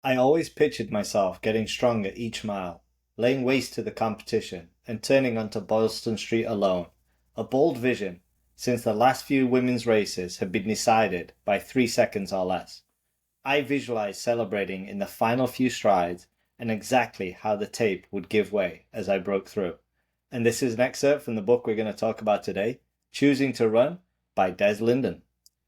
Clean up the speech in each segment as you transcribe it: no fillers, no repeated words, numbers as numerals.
I always pictured myself getting stronger each mile, laying waste to the competition, and turning onto Boylston Street alone. A bold vision, since the last few women's races had been decided by 3 seconds or less. I visualized celebrating in the final few strides and exactly how the tape would give way as I broke through. And this is an excerpt from the book we're going to talk about today, Choosing to Run by Des Linden.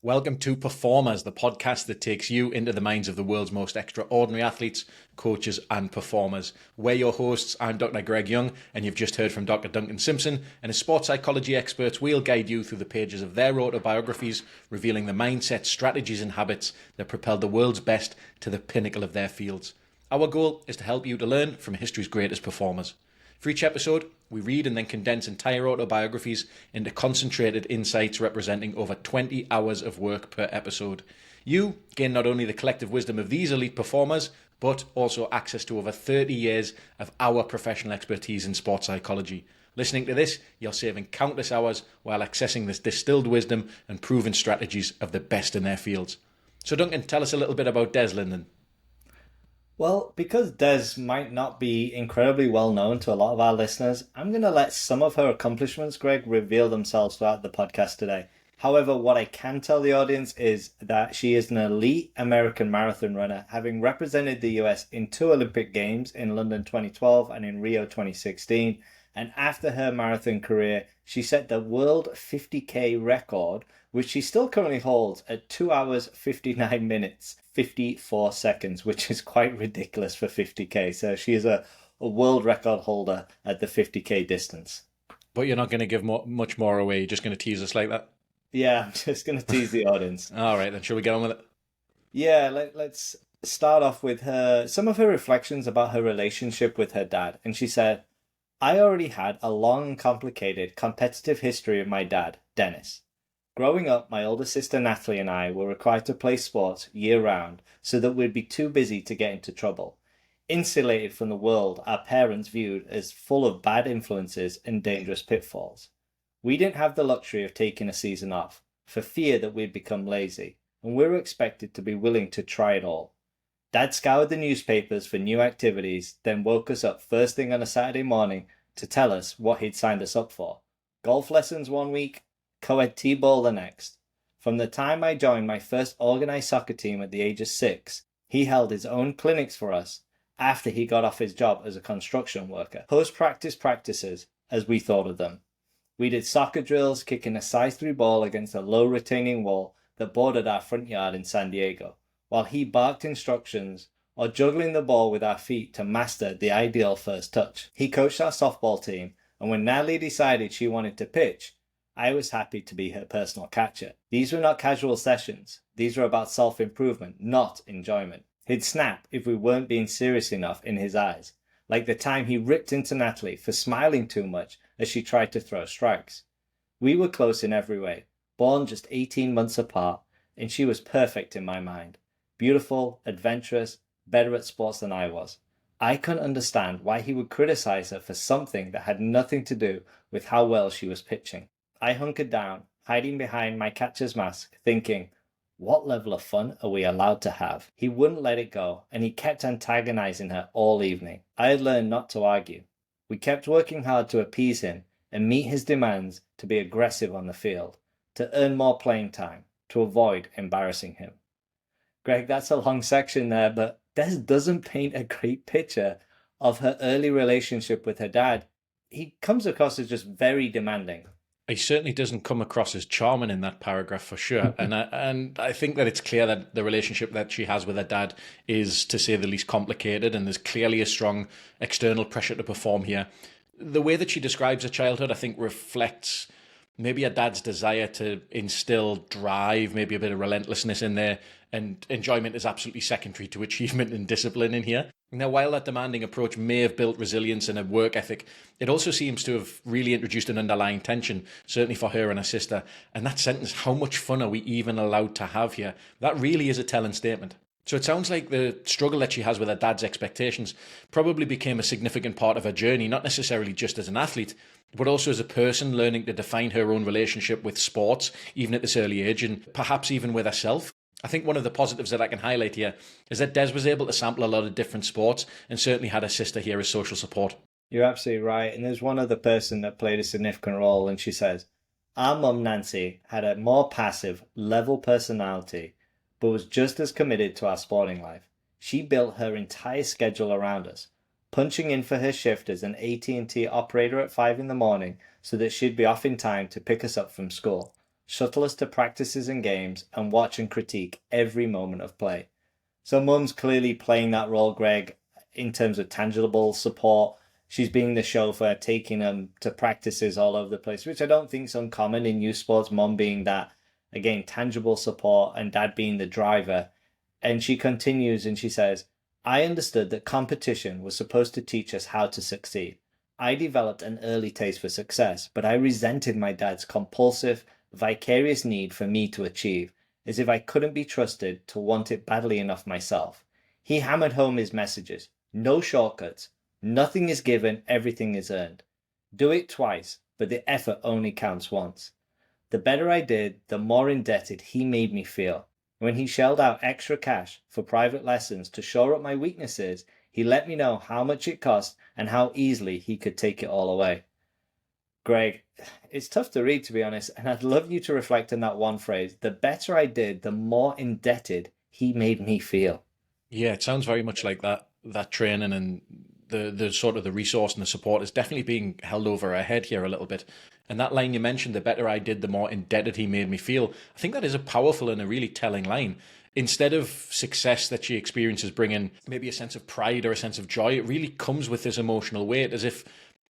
Welcome to Performers, the podcast that takes you into the minds of the world's most extraordinary athletes, coaches and performers. We're your hosts. I'm Dr. Greg Young, and you've just heard from Dr. Duncan Simpson, and as sports psychology experts, we'll guide you through the pages of their autobiographies, revealing the mindset, strategies and habits that propelled the world's best to the pinnacle of their fields. Our goal is to help you to learn from history's greatest performers. For each episode, we read and then condense entire autobiographies into concentrated insights representing over 20 hours of work per episode. You gain not only the collective wisdom of these elite performers, but also access to over 30 years of our professional expertise in sports psychology. Listening to this, you're saving countless hours while accessing this distilled wisdom and proven strategies of the best in their fields. So Duncan, tell us a little bit about Des Linden. Well, because Des might not be incredibly well known to a lot of our listeners, I'm going to let some of her accomplishments, Greg, reveal themselves throughout the podcast today. However, what I can tell the audience is that she is an elite American marathon runner, having represented the US in 2 Olympic Games in London 2012 and in Rio 2016. And after her marathon career, she set the world 50K record, which she still currently holds at 2 hours, 59 minutes, 54 seconds, which is quite ridiculous for 50K. So she is a world record holder at the 50K distance. But you're not going to give much more away. You're just going to tease us like that? Yeah, I'm just going to tease the audience. All right, then. Shall we get on with it? Yeah, let's start off with some of her reflections about her relationship with her dad. And she said, I already had a long, complicated, competitive history with my dad, Dennis. Growing up, my older sister Natalie and I were required to play sports year-round so that we'd be too busy to get into trouble. Insulated from the world our parents viewed as full of bad influences and dangerous pitfalls. We didn't have the luxury of taking a season off, for fear that we'd become lazy, and we were expected to be willing to try it all. Dad scoured the newspapers for new activities, then woke us up first thing on a Saturday morning to tell us what he'd signed us up for. Golf lessons one week, co-ed t-ball the next. From the time I joined my first organized soccer team at the age of 6, he held his own clinics for us after he got off his job as a construction worker. Post-practice practices, as we thought of them. We did soccer drills kicking a size 3 ball against a low retaining wall that bordered our front yard in San Diego, while he barked instructions or juggling the ball with our feet to master the ideal first touch. He coached our softball team, and when Natalie decided she wanted to pitch, I was happy to be her personal catcher. These were not casual sessions. These were about self-improvement, not enjoyment. He'd snap if we weren't being serious enough in his eyes, like the time he ripped into Natalie for smiling too much as she tried to throw strikes. We were close in every way, born just 18 months apart, and she was perfect in my mind. Beautiful, adventurous, better at sports than I was. I couldn't understand why he would criticize her for something that had nothing to do with how well she was pitching. I hunkered down, hiding behind my catcher's mask, thinking, what level of fun are we allowed to have? He wouldn't let it go, and he kept antagonizing her all evening. I had learned not to argue. We kept working hard to appease him and meet his demands to be aggressive on the field, to earn more playing time, to avoid embarrassing him. Greg, that's a long section there, but Des doesn't paint a great picture of her early relationship with her dad. He comes across as just very demanding. He certainly doesn't come across as charming in that paragraph for sure. And I think that it's clear that the relationship that she has with her dad is, to say the least, complicated, and there's clearly a strong external pressure to perform here. The way that she describes her childhood, I think, reflects maybe her dad's desire to instill drive, maybe a bit of relentlessness in there, and enjoyment is absolutely secondary to achievement and discipline in here. Now, while that demanding approach may have built resilience and a work ethic, it also seems to have really introduced an underlying tension, certainly for her and her sister. And that sentence, how much fun are we even allowed to have here? That really is a telling statement. So it sounds like the struggle that she has with her dad's expectations probably became a significant part of her journey, not necessarily just as an athlete, but also as a person learning to define her own relationship with sports, even at this early age, and perhaps even with herself. I think one of the positives that I can highlight here is that Des was able to sample a lot of different sports and certainly had a sister here as social support. You're absolutely right. And there's one other person that played a significant role, and she says, our mum, Nancy, had a more passive, level personality, but was just as committed to our sporting life. She built her entire schedule around us, punching in for her shift as an AT&T operator at 5 in the morning so that she'd be off in time to pick us up from school, shuttle us to practices and games, and watch and critique every moment of play. So mum's clearly playing that role, Greg, in terms of tangible support. She's being the chauffeur, taking them to practices all over the place, which I don't think is uncommon in youth sports. Mom being that, again, tangible support and dad being the driver. And she continues and she says, I understood that competition was supposed to teach us how to succeed. I developed an early taste for success, but I resented my dad's compulsive, vicarious need for me to achieve, as if I couldn't be trusted to want it badly enough myself. He hammered home his messages. No shortcuts. Nothing is given, everything is earned. Do it twice, but the effort only counts once. The better I did, the more indebted he made me feel. When he shelled out extra cash for private lessons to shore up my weaknesses, he let me know how much it cost and how easily he could take it all away. Greg, it's tough to read, to be honest, and I'd love you to reflect on that one phrase. The better I did, the more indebted he made me feel. Yeah, it sounds very much like that training and the sort of the resource and the support is definitely being held over our head here a little bit. And that line you mentioned, the better I did, the more indebted he made me feel. I think that is a powerful and a really telling line. Instead of success that she experiences bringing maybe a sense of pride or a sense of joy, it really comes with this emotional weight, as if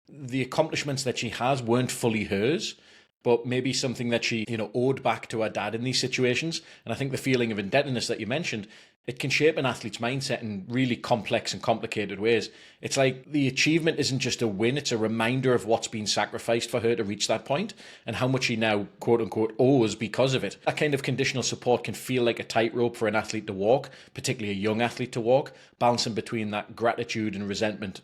the accomplishments that she has weren't fully hers, but maybe something that she, owed back to her dad in these situations. And I think the feeling of indebtedness that you mentioned, it can shape an athlete's mindset in really complex and complicated ways. It's like the achievement isn't just a win, it's a reminder of what's been sacrificed for her to reach that point and how much she now, quote unquote, owes because of it. That kind of conditional support can feel like a tightrope for an athlete to walk, particularly a young athlete to walk, balancing between that gratitude and resentment.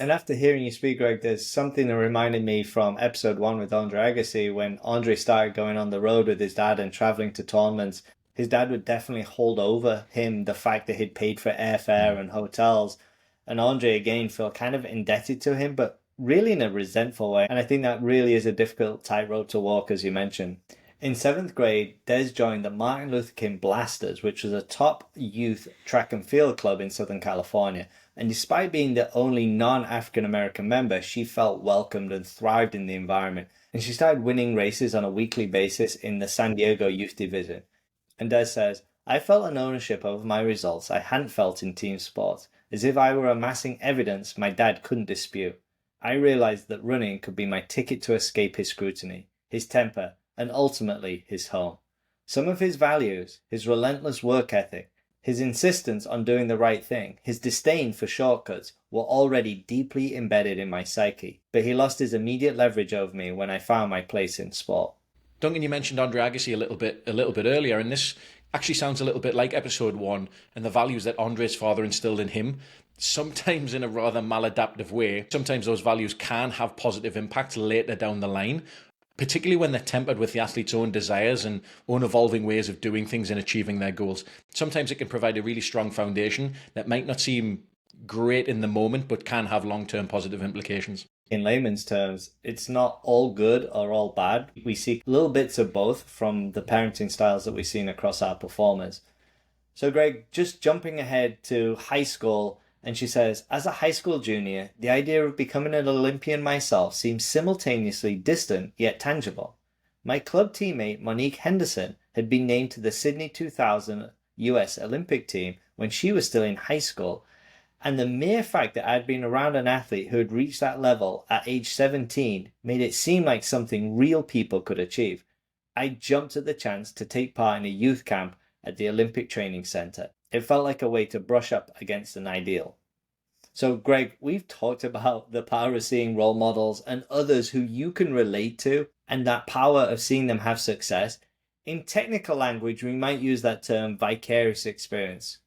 And after hearing you speak, Greg, there's something that reminded me from episode 1 with Andre Agassi when Andre started going on the road with his dad and traveling to tournaments. His dad would definitely hold over him the fact that he'd paid for airfare and hotels. And Andre, again, felt kind of indebted to him, but really in a resentful way. And I think that really is a difficult tightrope to walk, as you mentioned. In 7th grade, Des joined the Martin Luther King Blasters, which was a top youth track and field club in Southern California. And despite being the only non-African American member, she felt welcomed and thrived in the environment. And she started winning races on a weekly basis in the San Diego Youth Division. And Des says, I felt an ownership over my results I hadn't felt in team sports, as if I were amassing evidence my dad couldn't dispute. I realized that running could be my ticket to escape his scrutiny, his temper, and ultimately his home. Some of his values, his relentless work ethic, his insistence on doing the right thing, his disdain for shortcuts, were already deeply embedded in my psyche, but he lost his immediate leverage over me when I found my place in sport. Duncan, you mentioned Andre Agassi a little bit earlier, and this actually sounds a little bit like episode 1 and the values that Andre's father instilled in him, sometimes in a rather maladaptive way. Sometimes those values can have positive impacts later down the line, particularly when they're tempered with the athlete's own desires and own evolving ways of doing things and achieving their goals. Sometimes it can provide a really strong foundation that might not seem great in the moment, but can have long-term positive implications. In layman's terms, it's not all good or all bad. We see little bits of both from the parenting styles that we've seen across our performers. So Greg, just jumping ahead to high school, and she says, as a high school junior, the idea of becoming an Olympian myself seemed simultaneously distant yet tangible. My club teammate Monique Henderson had been named to the Sydney 2000 US Olympic team when she was still in high school, and the mere fact that I'd been around an athlete who had reached that level at age 17 made it seem like something real people could achieve. I jumped at the chance to take part in a youth camp at the Olympic Training Centre. It felt like a way to brush up against an ideal. So, Greg, we've talked about the power of seeing role models and others who you can relate to, and that power of seeing them have success. In technical language, we might use that term vicarious experience.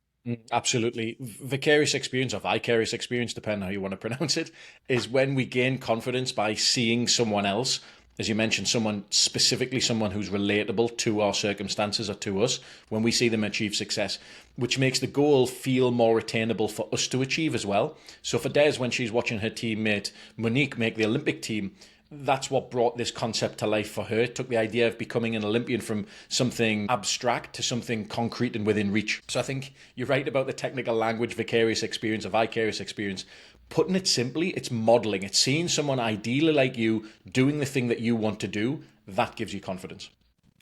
Absolutely. Vicarious experience or vicarious experience, depending on how you want to pronounce it, is when we gain confidence by seeing someone else as you mentioned, someone specifically, someone who's relatable to our circumstances or to us when we see them achieve success, which makes the goal feel more attainable for us to achieve as well. So for Des, when she's watching her teammate Monique make the Olympic team, that's what brought this concept to life for her. It took the idea of becoming an Olympian from something abstract to something concrete and within reach. So I think you're right about the technical language, vicarious experience, or vicarious experience. Putting it simply, it's modeling. It's seeing someone ideally like you doing the thing that you want to do. That gives you confidence.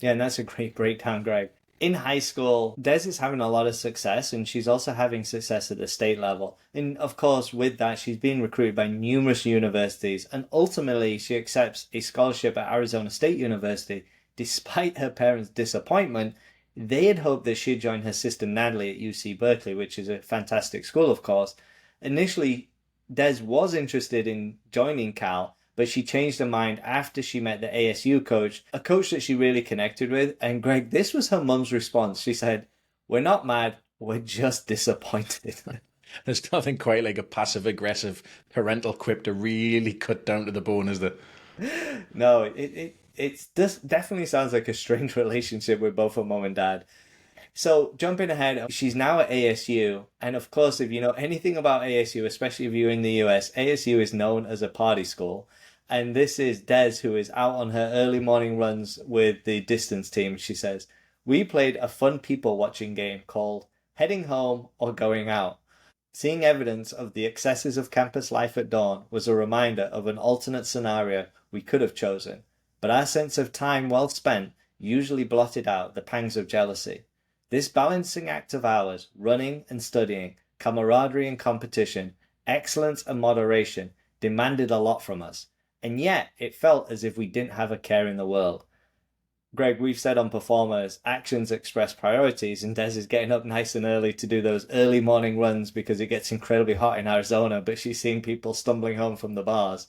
Yeah, and that's a great breakdown, Greg. In high school, Des is having a lot of success, and she's also having success at the state level. And of course, with that, she's being recruited by numerous universities, and ultimately, she accepts a scholarship at Arizona State University. Despite her parents' disappointment, they had hoped that she'd join her sister Natalie at UC Berkeley, which is a fantastic school, of course. Initially, Des was interested in joining Cal, but she changed her mind after she met the ASU coach, a coach that she really connected with. And Greg, this was her mum's response. She said, "We're not mad, we're just disappointed." There's nothing quite like a passive-aggressive parental quip to really cut down to the bone, is there? No, it definitely sounds like a strange relationship with both her mum and dad. So jumping ahead, she's now at ASU. And of course, if you know anything about ASU, especially if you're in the US, ASU is known as a party school. And this is Des, who is out on her early morning runs with the distance team. She says, "We played a fun people watching game called Heading Home or Going Out. Seeing evidence of the excesses of campus life at dawn was a reminder of an alternate scenario we could have chosen. But our sense of time well spent usually blotted out the pangs of jealousy. This balancing act of ours, running and studying, camaraderie and competition, excellence and moderation, demanded a lot from us. And yet, it felt as if we didn't have a care in the world." Greg, we've said on Performers, actions express priorities, and Des is getting up nice and early to do those early morning runs because it gets incredibly hot in Arizona, but she's seeing people stumbling home from the bars.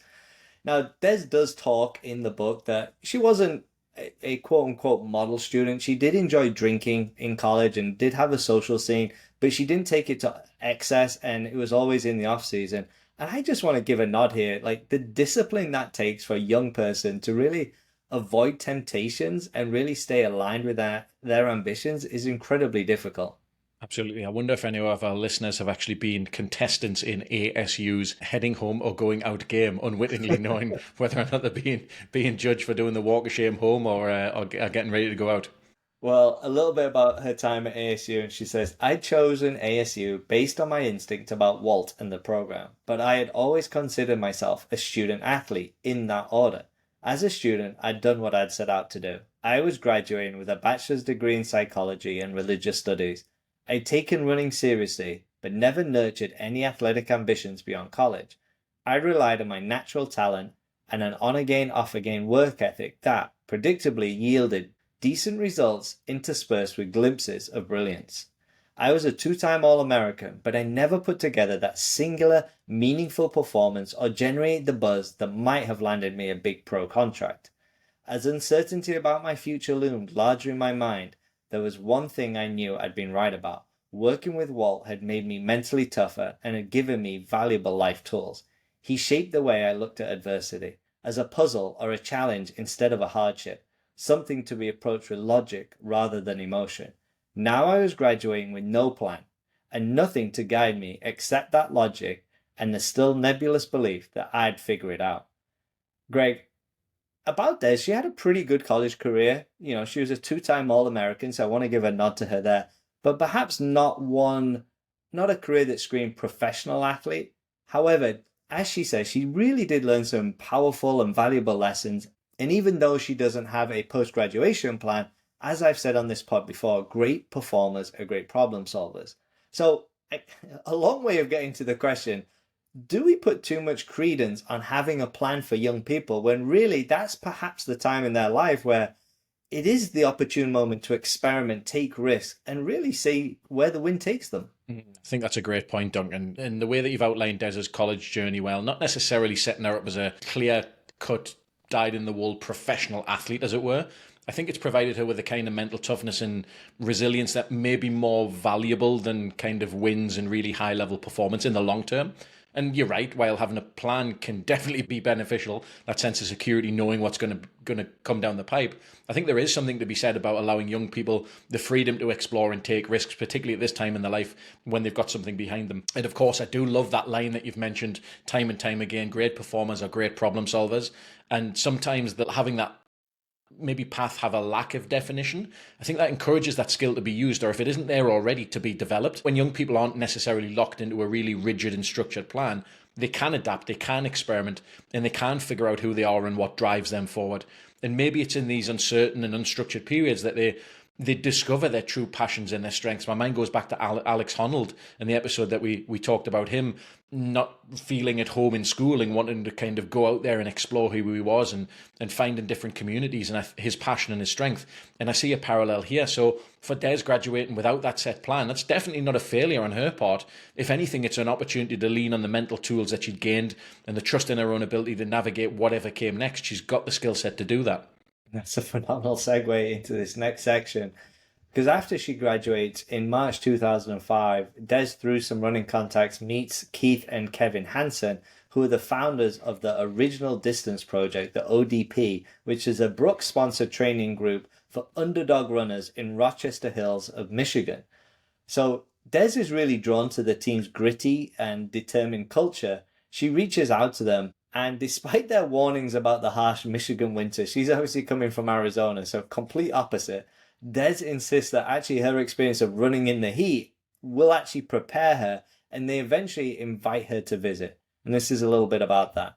Now, Des does talk in the book that she wasn't a quote-unquote model student. She did enjoy drinking in college and did have a social scene, but she didn't take it to excess, and it was always in the off-season. And I just want to give a nod here, like the discipline that takes for a young person to really avoid temptations and really stay aligned with their ambitions is incredibly difficult. Absolutely. I wonder if any of our listeners have actually been contestants in ASU's heading home or going out game, unwittingly knowing whether or not they're being judged for doing the walk of shame home or getting ready to go out. Well, a little bit about her time at ASU, and she says, "I'd chosen ASU based on my instinct about Walt and the program, but I had always considered myself a student athlete in that order. As a student, I'd done what I'd set out to do. I was graduating with a bachelor's degree in psychology and religious studies. I'd taken running seriously, but never nurtured any athletic ambitions beyond college. I relied on my natural talent and an on-again, off-again work ethic that, predictably, yielded decent results interspersed with glimpses of brilliance. I was a two-time All-American, but I never put together that singular, meaningful performance or generated the buzz that might have landed me a big pro contract. As uncertainty about my future loomed larger in my mind, there was one thing I knew I'd been right about. Working with Walt had made me mentally tougher and had given me valuable life tools. He shaped the way I looked at adversity, as a puzzle or a challenge instead of a hardship, something to be approached with logic rather than emotion. Now I was graduating with no plan, and nothing to guide me except that logic and the still nebulous belief that I'd figure it out." Greg, about Des, she had a pretty good college career. You know, she was a two-time All-American, so I want to give a nod to her there. But perhaps not a career that screamed professional athlete. However, as she says, she really did learn some powerful and valuable lessons. And even though she doesn't have a post-graduation plan, as I've said on this pod before, great performers are great problem solvers. So, a long way of getting to the question, do we put too much credence on having a plan for young people when really that's perhaps the time in their life where it is the opportune moment to experiment, take risks, and really see where the wind takes them? I think that's a great point, Duncan. And the way that you've outlined Des's college journey well, not necessarily setting her up as a clear-cut, dyed-in-the-wool professional athlete, as it were. I think it's provided her with a kind of mental toughness and resilience that may be more valuable than kind of wins and really high-level performance in the long term. And you're right, while having a plan can definitely be beneficial, that sense of security, knowing what's going to come down the pipe, I think there is something to be said about allowing young people the freedom to explore and take risks, particularly at this time in their life when they've got something behind them. And of course, I do love that line that you've mentioned time and time again: great performers are great problem solvers. And sometimes having that maybe path have a lack of definition, I think that encourages that skill to be used, or if it isn't there already, to be developed. When young people aren't necessarily locked into a really rigid and structured plan, they can adapt, they can experiment, and they can figure out who they are and what drives them forward. And maybe it's in these uncertain and unstructured periods that they discover their true passions and their strengths. My mind goes back to Alex Honnold and the episode that we talked about him not feeling at home in schooling, wanting to kind of go out there and explore who he was and find in different communities and his passion and his strength. And I see a parallel here. So for Des graduating without that set plan, that's definitely not a failure on her part. If anything, it's an opportunity to lean on the mental tools that she'd gained and the trust in her own ability to navigate whatever came next. She's got the skill set to do that. That's a phenomenal segue into this next section. Because after she graduates in March 2005, Des, through some running contacts, meets Keith and Kevin Hansen, who are the founders of the Original Distance Project, the ODP, which is a Brooks-sponsored training group for underdog runners in Rochester Hills of Michigan. So Des is really drawn to the team's gritty and determined culture. She reaches out to them, and despite their warnings about the harsh Michigan winter, she's obviously coming from Arizona, so complete opposite. Des insists that actually her experience of running in the heat will actually prepare her, and they eventually invite her to visit. And this is a little bit about that.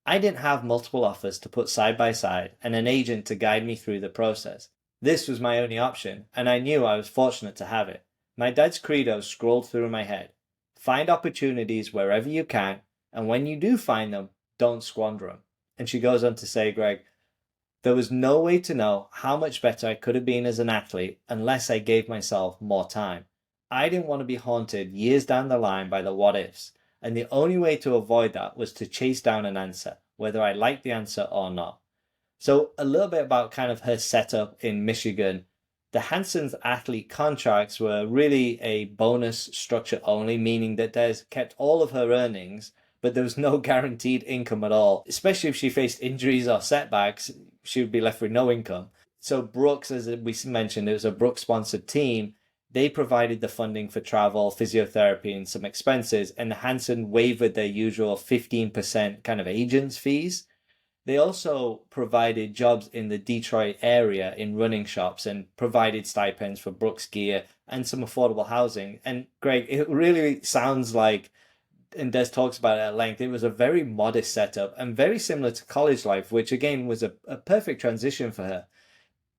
I didn't have multiple offers to put side by side and an agent to guide me through the process. This was my only option, and I knew I was fortunate to have it. My dad's credo scrolled through my head. Find opportunities wherever you can, and when you do find them, don't squander them. And she goes on to say, Greg, there was no way to know how much better I could have been as an athlete unless I gave myself more time. I didn't want to be haunted years down the line by the what ifs, and the only way to avoid that was to chase down an answer, whether I liked the answer or not. So a little bit about kind of her setup in Michigan. The Hansens' athlete contracts were really a bonus structure only, meaning that Des kept all of her earnings, but there was no guaranteed income at all. Especially if she faced injuries or setbacks, she would be left with no income. So Brooks, as we mentioned, it was a Brooks-sponsored team. They provided the funding for travel, physiotherapy, and some expenses, and Hansen waived their usual 15% kind of agents fees. They also provided jobs in the Detroit area in running shops and provided stipends for Brooks gear and some affordable housing. And Greg, it really sounds like, and Des talks about it at length, it was a very modest setup and very similar to college life, which again was a perfect transition for her.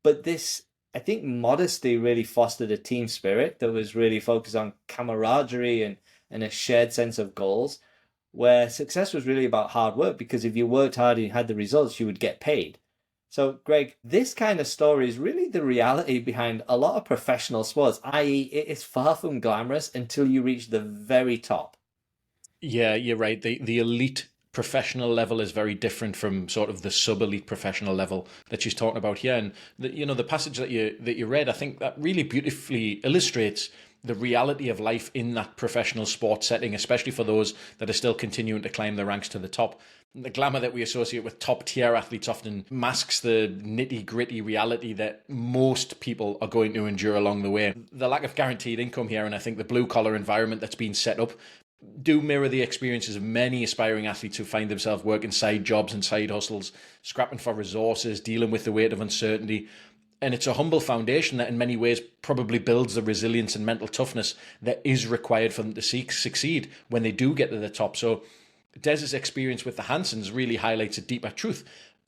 But this, I think, modesty really fostered a team spirit that was really focused on camaraderie and a shared sense of goals, where success was really about hard work, because if you worked hard and you had the results, you would get paid. So, Greg, this kind of story is really the reality behind a lot of professional sports, i.e., it is far from glamorous until you reach the very top. Yeah, you're right. The elite professional level is very different from sort of the sub-elite professional level that she's talking about here. And the passage that you read, I think that really beautifully illustrates the reality of life in that professional sport setting, especially for those that are still continuing to climb the ranks to the top. The glamour that we associate with top tier athletes often masks the nitty gritty reality that most people are going to endure along the way. The lack of guaranteed income here, and I think the blue collar environment that's been set up, do mirror the experiences of many aspiring athletes who find themselves working side jobs and side hustles, scrapping for resources, dealing with the weight of uncertainty. And it's a humble foundation that in many ways probably builds the resilience and mental toughness that is required for them to succeed when they do get to the top. So Des's experience with the Hansens really highlights a deeper truth.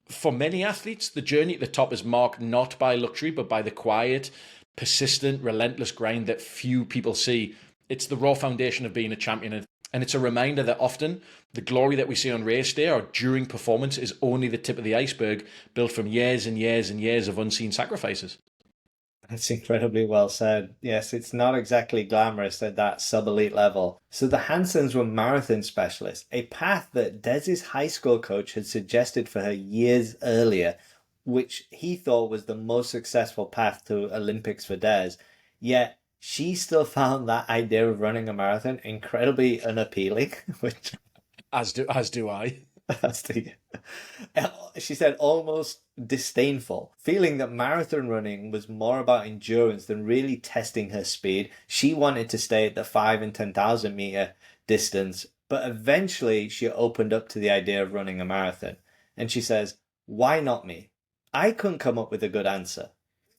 For many athletes, the journey to the top is marked not by luxury, but by the quiet, persistent, relentless grind that few people see. It's the raw foundation of being a champion. And it's a reminder that often the glory that we see on race day or during performance is only the tip of the iceberg, built from years and years and years of unseen sacrifices. That's incredibly well said. Yes, it's not exactly glamorous at that sub-elite level. So the Hansens were marathon specialists, a path that Des's high school coach had suggested for her years earlier, which he thought was the most successful path to Olympics for Des. Yet she still found that idea of running a marathon incredibly unappealing, which As do I. that's the, she said almost disdainful, feeling that marathon running was more about endurance than really testing her speed. She wanted to stay at the 5 and 10,000 meter distance, but eventually she opened up to the idea of running a marathon. And she says, "Why not me? I couldn't come up with a good answer.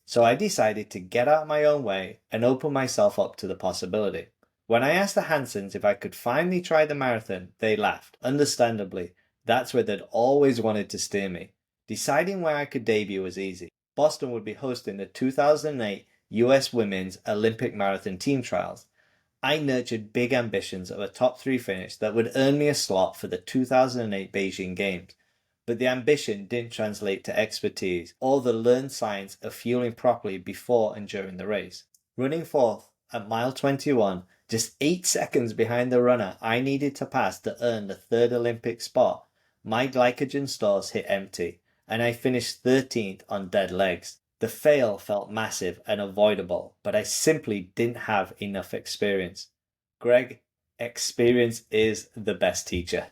So I decided to get out of my own way and open myself up to the possibility. When I asked the Hansons if I could finally try the marathon, they laughed, understandably. That's where they'd always wanted to steer me. Deciding where I could debut was easy. Boston would be hosting the 2008 US Women's Olympic Marathon Team Trials. I nurtured big ambitions of a top 3 finish that would earn me a slot for the 2008 Beijing Games. But the ambition didn't translate to expertise or the learned science of fueling properly before and during the race. Running fourth at mile 21, just 8 seconds behind the runner I needed to pass to earn the 3rd Olympic spot, my glycogen stores hit empty, and I finished 13th on dead legs. The fail felt massive and avoidable, but I simply didn't have enough experience. Greg, experience is the best teacher.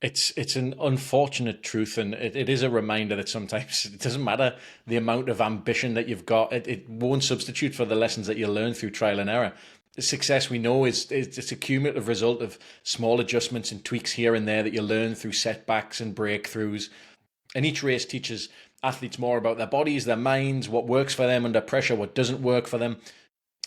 It's an unfortunate truth, and it is a reminder that sometimes it doesn't matter the amount of ambition that you've got. It won't substitute for the lessons that you learn through trial and error. Success, we know, is it's a cumulative result of small adjustments and tweaks here and there that you learn through setbacks and breakthroughs. And each race teaches athletes more about their bodies, their minds, what works for them under pressure, what doesn't work for them.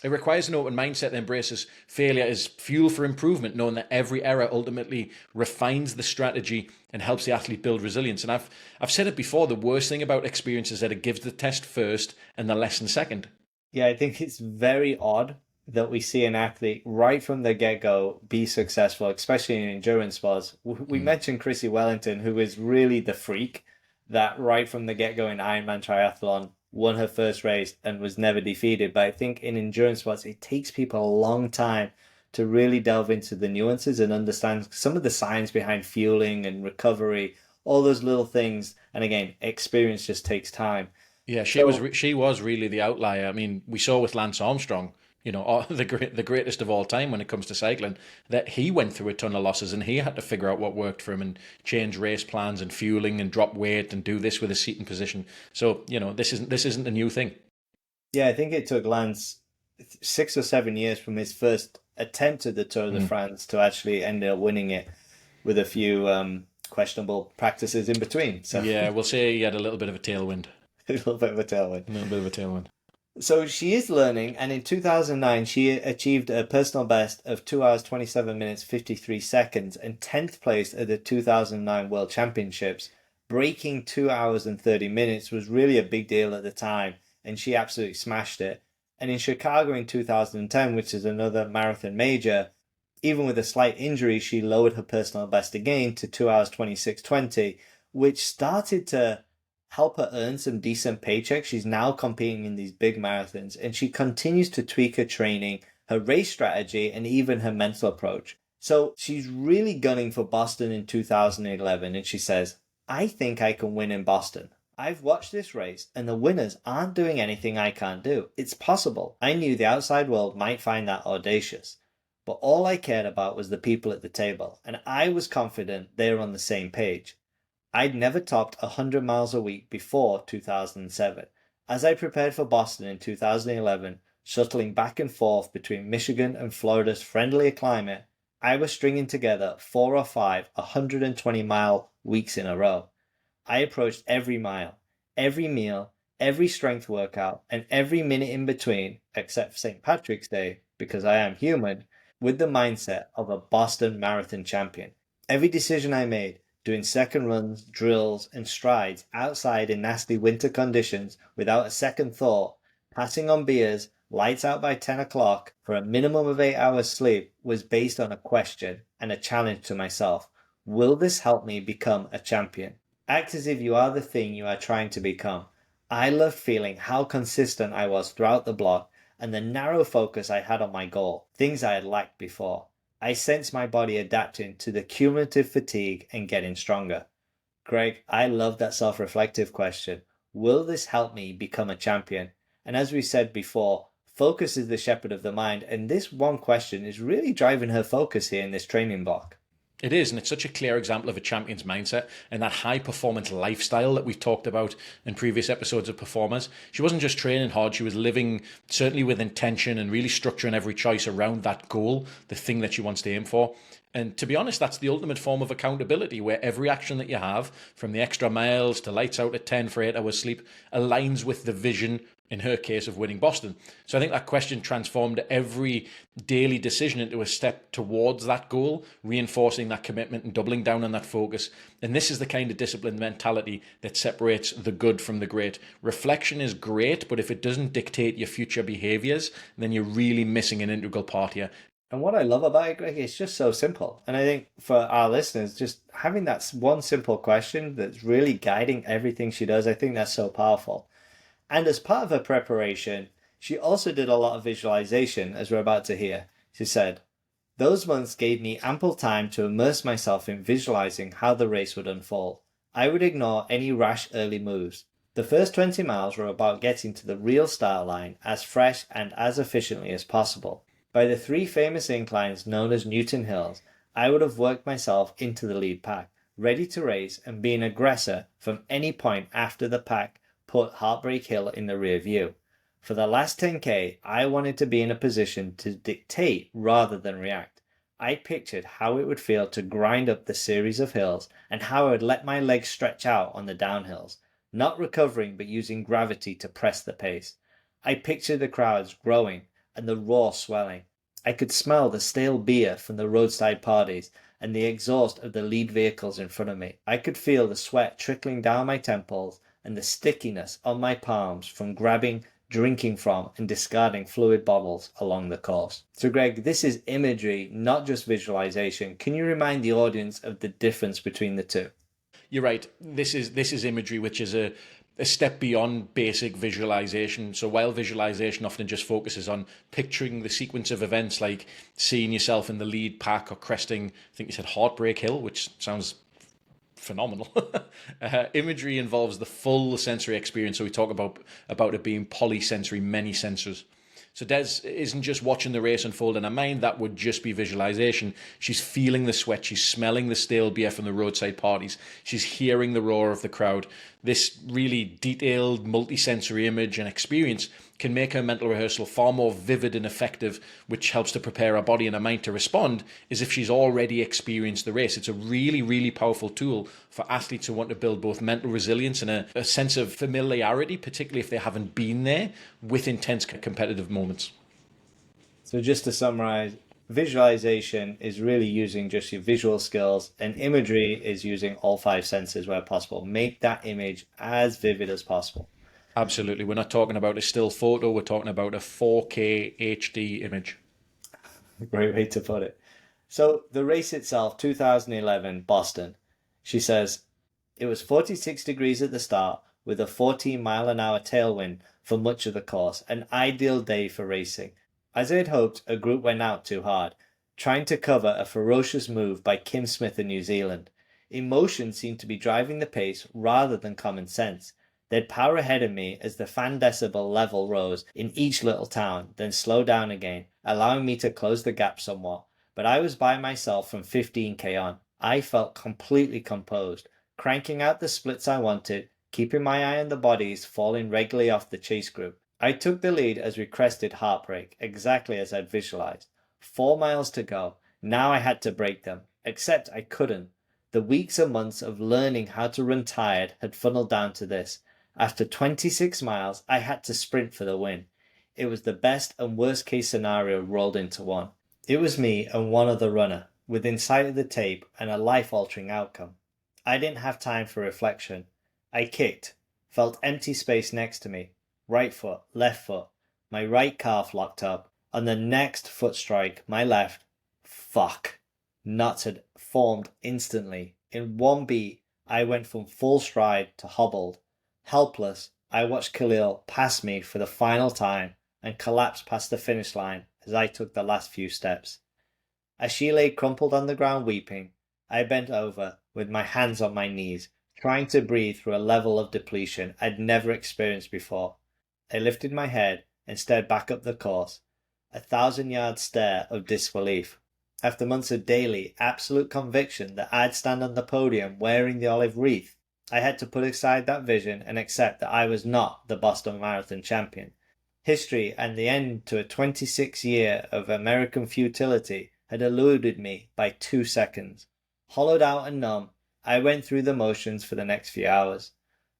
It requires an open mindset that embraces failure as fuel for improvement, knowing that every error ultimately refines the strategy and helps the athlete build resilience. And I've said it before, the worst thing about experience is that it gives the test first and the lesson second. Yeah, I think it's very odd that we see an athlete right from the get-go be successful, especially in endurance sports. We mentioned Chrissy Wellington, who is really the freak that right from the get-go in Ironman triathlon won her first race and was never defeated. But I think in endurance sports, it takes people a long time to really delve into the nuances and understand some of the science behind fueling and recovery, all those little things. And again, experience just takes time. Yeah, So she was really the outlier. I mean, we saw with Lance Armstrong, the greatest of all time when it comes to cycling, that he went through a ton of losses and he had to figure out what worked for him and change race plans and fueling and drop weight and do this with his seating position. So this isn't a new thing. yeah, I think it took Lance 6 or 7 years from his first attempt at the Tour de France to actually end up winning it with a few questionable practices in between. So Yeah, we'll say he had a little bit of a tailwind. a little bit of a tailwind. A little bit of a tailwind. So she is learning, and in 2009, she achieved a personal best of 2 hours, 27 minutes, 53 seconds, and 10th place at the 2009 World Championships. Breaking 2 hours and 30 minutes was really a big deal at the time, and she absolutely smashed it. And in Chicago in 2010, which is another marathon major, even with a slight injury, she lowered her personal best again to 2 hours, 26:20, which started to help her earn some decent paychecks. She's now competing in these big marathons, and she continues to tweak her training, her race strategy, and even her mental approach. So she's really gunning for Boston in 2011, and she says, "I think I can win in Boston. I've watched this race, and the winners aren't doing anything I can't do. It's possible." I knew the outside world might find that audacious, but all I cared about was the people at the table, and I was confident they were on the same page. I'd never topped 100 miles a week before 2007. As I prepared for Boston in 2011, shuttling back and forth between Michigan and Florida's friendlier climate, I was stringing together 4 or 5 120-mile weeks in a row. I approached every mile, every meal, every strength workout, and every minute in between, except for St. Patrick's Day, because I am human, with the mindset of a Boston Marathon champion. Every decision I made, doing second runs, drills, and strides outside in nasty winter conditions without a second thought, passing on beers, lights out by 10 o'clock for a minimum of 8 hours sleep, was based on a question and a challenge to myself. Will this help me become a champion? Act as if you are the thing you are trying to become. I loved feeling how consistent I was throughout the block and the narrow focus I had on my goal, things I had lacked before. I sensed my body adapting to the cumulative fatigue and getting stronger. Greg, I love that self-reflective question. Will this help me become a champion? And as we said before, Focus is the shepherd of the mind, and this one question is really driving her focus here in this training block. It is, and it's such a clear example of a champion's mindset and that high performance lifestyle that we've talked about in previous episodes of Performers. She wasn't just training hard, she was living certainly with intention and really structuring every choice around that goal, the thing that she wants to aim for. And to be honest, that's the ultimate form of accountability, where every action that you have, from the extra miles to lights out at 10 for 8 hours sleep, aligns with the vision, in her case, of winning Boston. So I think that question transformed every daily decision into a step towards that goal, reinforcing that commitment and doubling down on that focus. And this is the kind of disciplined mentality that separates the good from the great. Reflection is great, but if it doesn't dictate your future behaviors, then you're really missing an integral part here. And what I love about it, Greg, it's just so simple. And I think for our listeners, just having that one simple question that's really guiding everything she does, I think that's so powerful. And as part of her preparation, she also did a lot of visualization, as we're about to hear. She said, "Those months gave me ample time to immerse myself in visualizing how the race would unfold. I would ignore any rash early moves. The first 20 miles were about getting to the real start line as fresh and as efficiently as possible. By the 3 famous inclines known as Newton Hills, I would have worked myself into the lead pack, ready to race and be an aggressor from any point after the pack put Heartbreak Hill in the rear view. For the last 10K, I wanted to be in a position to dictate rather than react. I pictured how it would feel to grind up the series of hills and how I would let my legs stretch out on the downhills, not recovering but using gravity to press the pace. I pictured the crowds growing and the roar swelling. I could smell the stale beer from the roadside parties and the exhaust of the lead vehicles in front of me. I could feel the sweat trickling down my temples and the stickiness on my palms from grabbing, drinking from, and discarding fluid bottles along the course." So Greg, this is imagery, not just visualization. Can you remind the audience of the difference between the two? You're right. This is imagery, which is a step beyond basic visualization. So while visualization often just focuses on picturing the sequence of events, like seeing yourself in the lead pack or cresting, I think you said Heartbreak Hill, which sounds phenomenal. Imagery involves the full sensory experience. So we talk about it being polysensory, many sensors. So Des isn't just watching the race unfold in her mind. That would just be visualization. She's feeling the sweat. She's smelling the stale beer from the roadside parties. She's hearing the roar of the crowd. This really detailed, multi-sensory image and experience can make her mental rehearsal far more vivid and effective, which helps to prepare her body and her mind to respond as if she's already experienced the race. It's a really, really powerful tool for athletes who want to build both mental resilience and a sense of familiarity, particularly if they haven't been there, with intense competitive moments. So just to summarize, visualization is really using just your visual skills, and imagery is using all 5 senses where possible. Make that image as vivid as possible. Absolutely. We're not talking about a still photo. We're talking about a 4K HD image. Great way to put it. So the race itself, 2011, Boston. She says, "It was 46 degrees at the start with a 14-mile-an-hour tailwind for much of the course, an ideal day for racing. As I had hoped, a group went out too hard, trying to cover a ferocious move by Kim Smith in New Zealand. Emotion seemed to be driving the pace rather than common sense. They'd power ahead of me as the fan decibel level rose in each little town, then slow down again, allowing me to close the gap somewhat. But I was by myself from 15K on. I felt completely composed, cranking out the splits I wanted, keeping my eye on the bodies falling regularly off the chase group. I took the lead as we crested Heartbreak, exactly as I'd visualized. 4 miles to go. Now I had to break them, except I couldn't. The weeks and months of learning how to run tired had funneled down to this. After 26 miles, I had to sprint for the win. It was the best and worst case scenario rolled into one. It was me and one other runner, within sight of the tape and a life-altering outcome. I didn't have time for reflection. I kicked, felt empty space next to me, right foot, left foot, my right calf locked up. On the next foot strike, my left, nuts had formed instantly. In one beat, I went from full stride to hobbled. Helpless, I watched Khalil pass me for the final time and collapse past the finish line as I took the last few steps. As she lay crumpled on the ground weeping, I bent over with my hands on my knees, trying to breathe through a level of depletion I'd never experienced before. I lifted my head and stared back up the course, a 1,000-yard stare of disbelief. After months of daily, absolute conviction that I'd stand on the podium wearing the olive wreath, I had to put aside that vision and accept that I was not the Boston Marathon champion. History and the end to a 26-year of American futility had eluded me by 2 seconds. Hollowed out and numb, I went through the motions for the next few hours.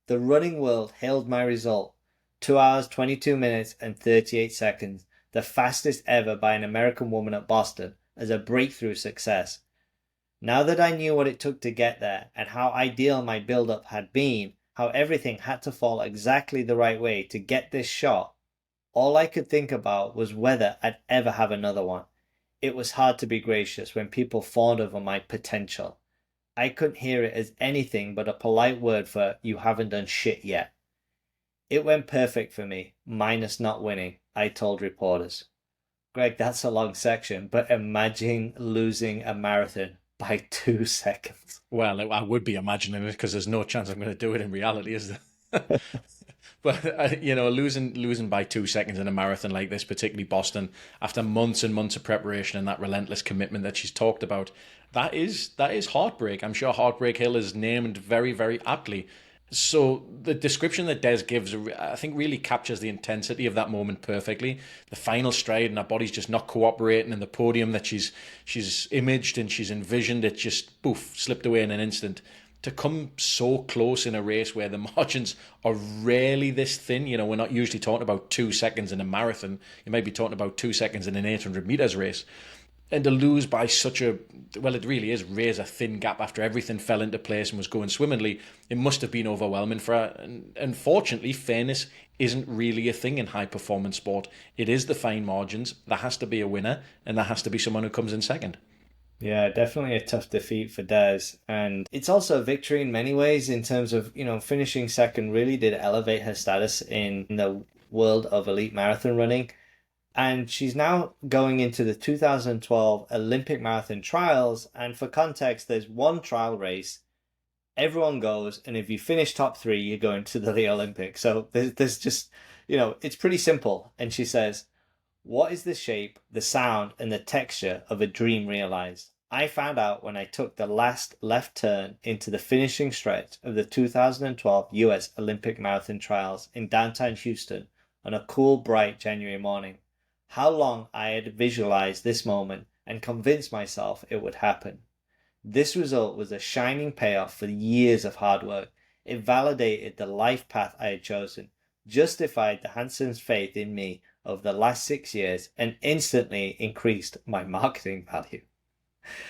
The running world hailed my result, 2 hours, 22 minutes and 38 seconds, the fastest ever by an American woman at Boston, as a breakthrough success. Now that I knew what it took to get there and how ideal my build-up had been, how everything had to fall exactly the right way to get this shot, all I could think about was whether I'd ever have another one. It was hard to be gracious when people fawned over my potential. I couldn't hear it as anything but a polite word for "you haven't done shit yet." It went perfect for me, minus not winning, I told reporters. Greg, that's a long section, but imagine losing a marathon by 2 seconds. Well, I would be imagining it because there's no chance I'm going to do it in reality, is there? But losing by 2 seconds in a marathon like this, particularly Boston, after months and months of preparation and that relentless commitment that she's talked about, that is heartbreak. I'm sure Heartbreak Hill is named very, very aptly. So the description that Des gives, I think, really captures the intensity of that moment perfectly. The final stride and her body's just not cooperating, and the podium that she's imaged and she's envisioned, it just poof slipped away in an instant. To come so close in a race where the margins are rarely this thin, we're not usually talking about 2 seconds in a marathon. You might be talking about 2 seconds in an 800 meters race. And to lose by such it really is razor thin gap after everything fell into place and was going swimmingly, it must have been overwhelming for her. And unfortunately, fairness isn't really a thing in high performance sport. It is the fine margins. There has to be a winner, and there has to be someone who comes in second. Yeah, definitely a tough defeat for Des. And it's also a victory in many ways in terms of, finishing second really did elevate her status in the world of elite marathon running. And she's now going into the 2012 Olympic marathon trials. And for context, there's one trial race. Everyone goes, and if you finish top 3, you're going to the Olympics. So there's just, it's pretty simple. And she says, "What is the shape, the sound, and the texture of a dream realized? I found out when I took the last left turn into the finishing stretch of the 2012 US Olympic Marathon Trials in downtown Houston on a cool, bright January morning. How long I had visualized this moment and convinced myself it would happen. This result was a shining payoff for years of hard work. It validated the life path I had chosen, justified the Hanson's faith in me over the last 6 years, and instantly increased my marketing value."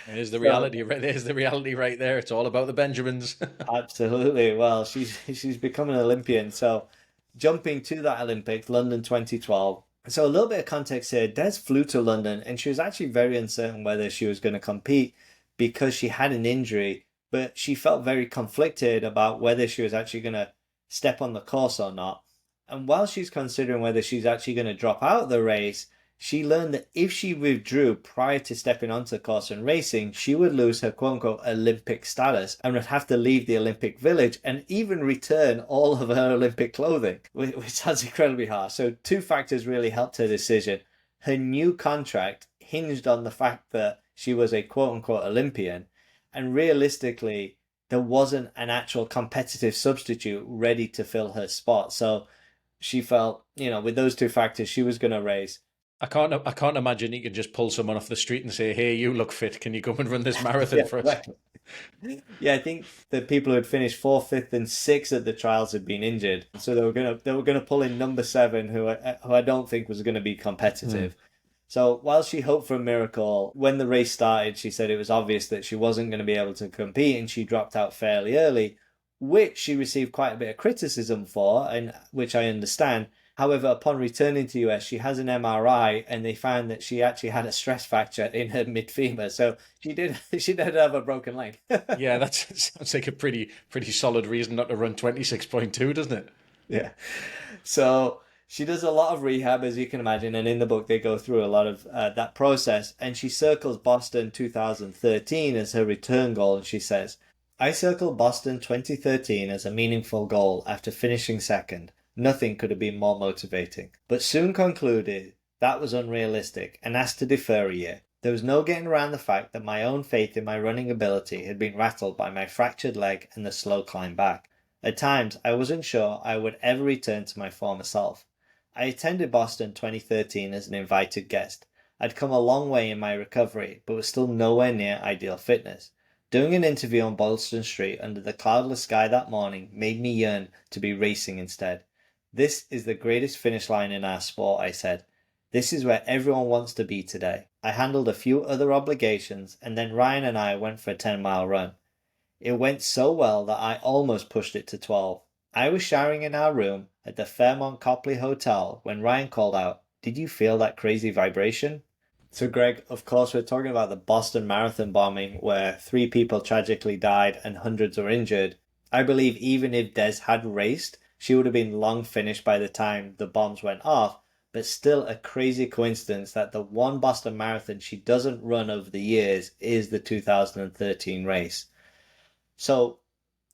There's the reality, right? There's the reality right there. It's all about the Benjamins. Absolutely. Well, she's become an Olympian. So jumping to that Olympics, London 2012. So a little bit of context here. Des flew to London, and she was actually very uncertain whether she was going to compete because she had an injury, but she felt very conflicted about whether she was actually going to step on the course or not. And while she's considering whether she's actually going to drop out of the race, she learned that if she withdrew prior to stepping onto the course and racing, she would lose her quote-unquote Olympic status and would have to leave the Olympic Village and even return all of her Olympic clothing, which sounds incredibly harsh. So 2 factors really helped her decision. Her new contract hinged on the fact that she was a quote-unquote Olympian, and realistically, there wasn't an actual competitive substitute ready to fill her spot. So she felt, with those 2 factors, she was going to race. I can't imagine you can just pull someone off the street and say, "Hey, you look fit. Can you come and run this marathon for us?" Right. Yeah, I think the people who had finished 4th, 5th, and 6th at the trials had been injured, so they were gonna pull in number 7, who I don't think was going to be competitive. So while she hoped for a miracle, when the race started, she said it was obvious that she wasn't going to be able to compete, and she dropped out fairly early, which she received quite a bit of criticism for, and which I understand. However, upon returning to the US, she has an MRI, and they found that she actually had a stress fracture in her mid-femur. So she did have a broken leg. Yeah, that sounds like a pretty solid reason not to run 26.2, doesn't it? Yeah. So she does a lot of rehab, as you can imagine, and in the book they go through a lot of that process. And she circles Boston 2013 as her return goal, and she says, "I circled Boston 2013 as a meaningful goal after finishing second. Nothing could have been more motivating, but soon concluded that was unrealistic and asked to defer a year. There was no getting around the fact that my own faith in my running ability had been rattled by my fractured leg and the slow climb back. At times, I wasn't sure I would ever return to my former self. I attended Boston 2013 as an invited guest. I'd come a long way in my recovery, but was still nowhere near ideal fitness. Doing an interview on Boylston Street under the cloudless sky that morning made me yearn to be racing instead. This is the greatest finish line in our sport, I said. This is where everyone wants to be today. I handled a few other obligations, and then Ryan and I went for a 10-mile run. It went so well that I almost pushed it to 12. I was showering in our room at the Fairmont Copley Hotel when Ryan called out, "Did you feel that crazy vibration?" So Greg, of course, we're talking about the Boston Marathon bombing where 3 people tragically died and hundreds were injured. I believe even if Des had raced, she would have been long finished by the time the bombs went off, but still a crazy coincidence that the one Boston Marathon she doesn't run over the years is the 2013 race. So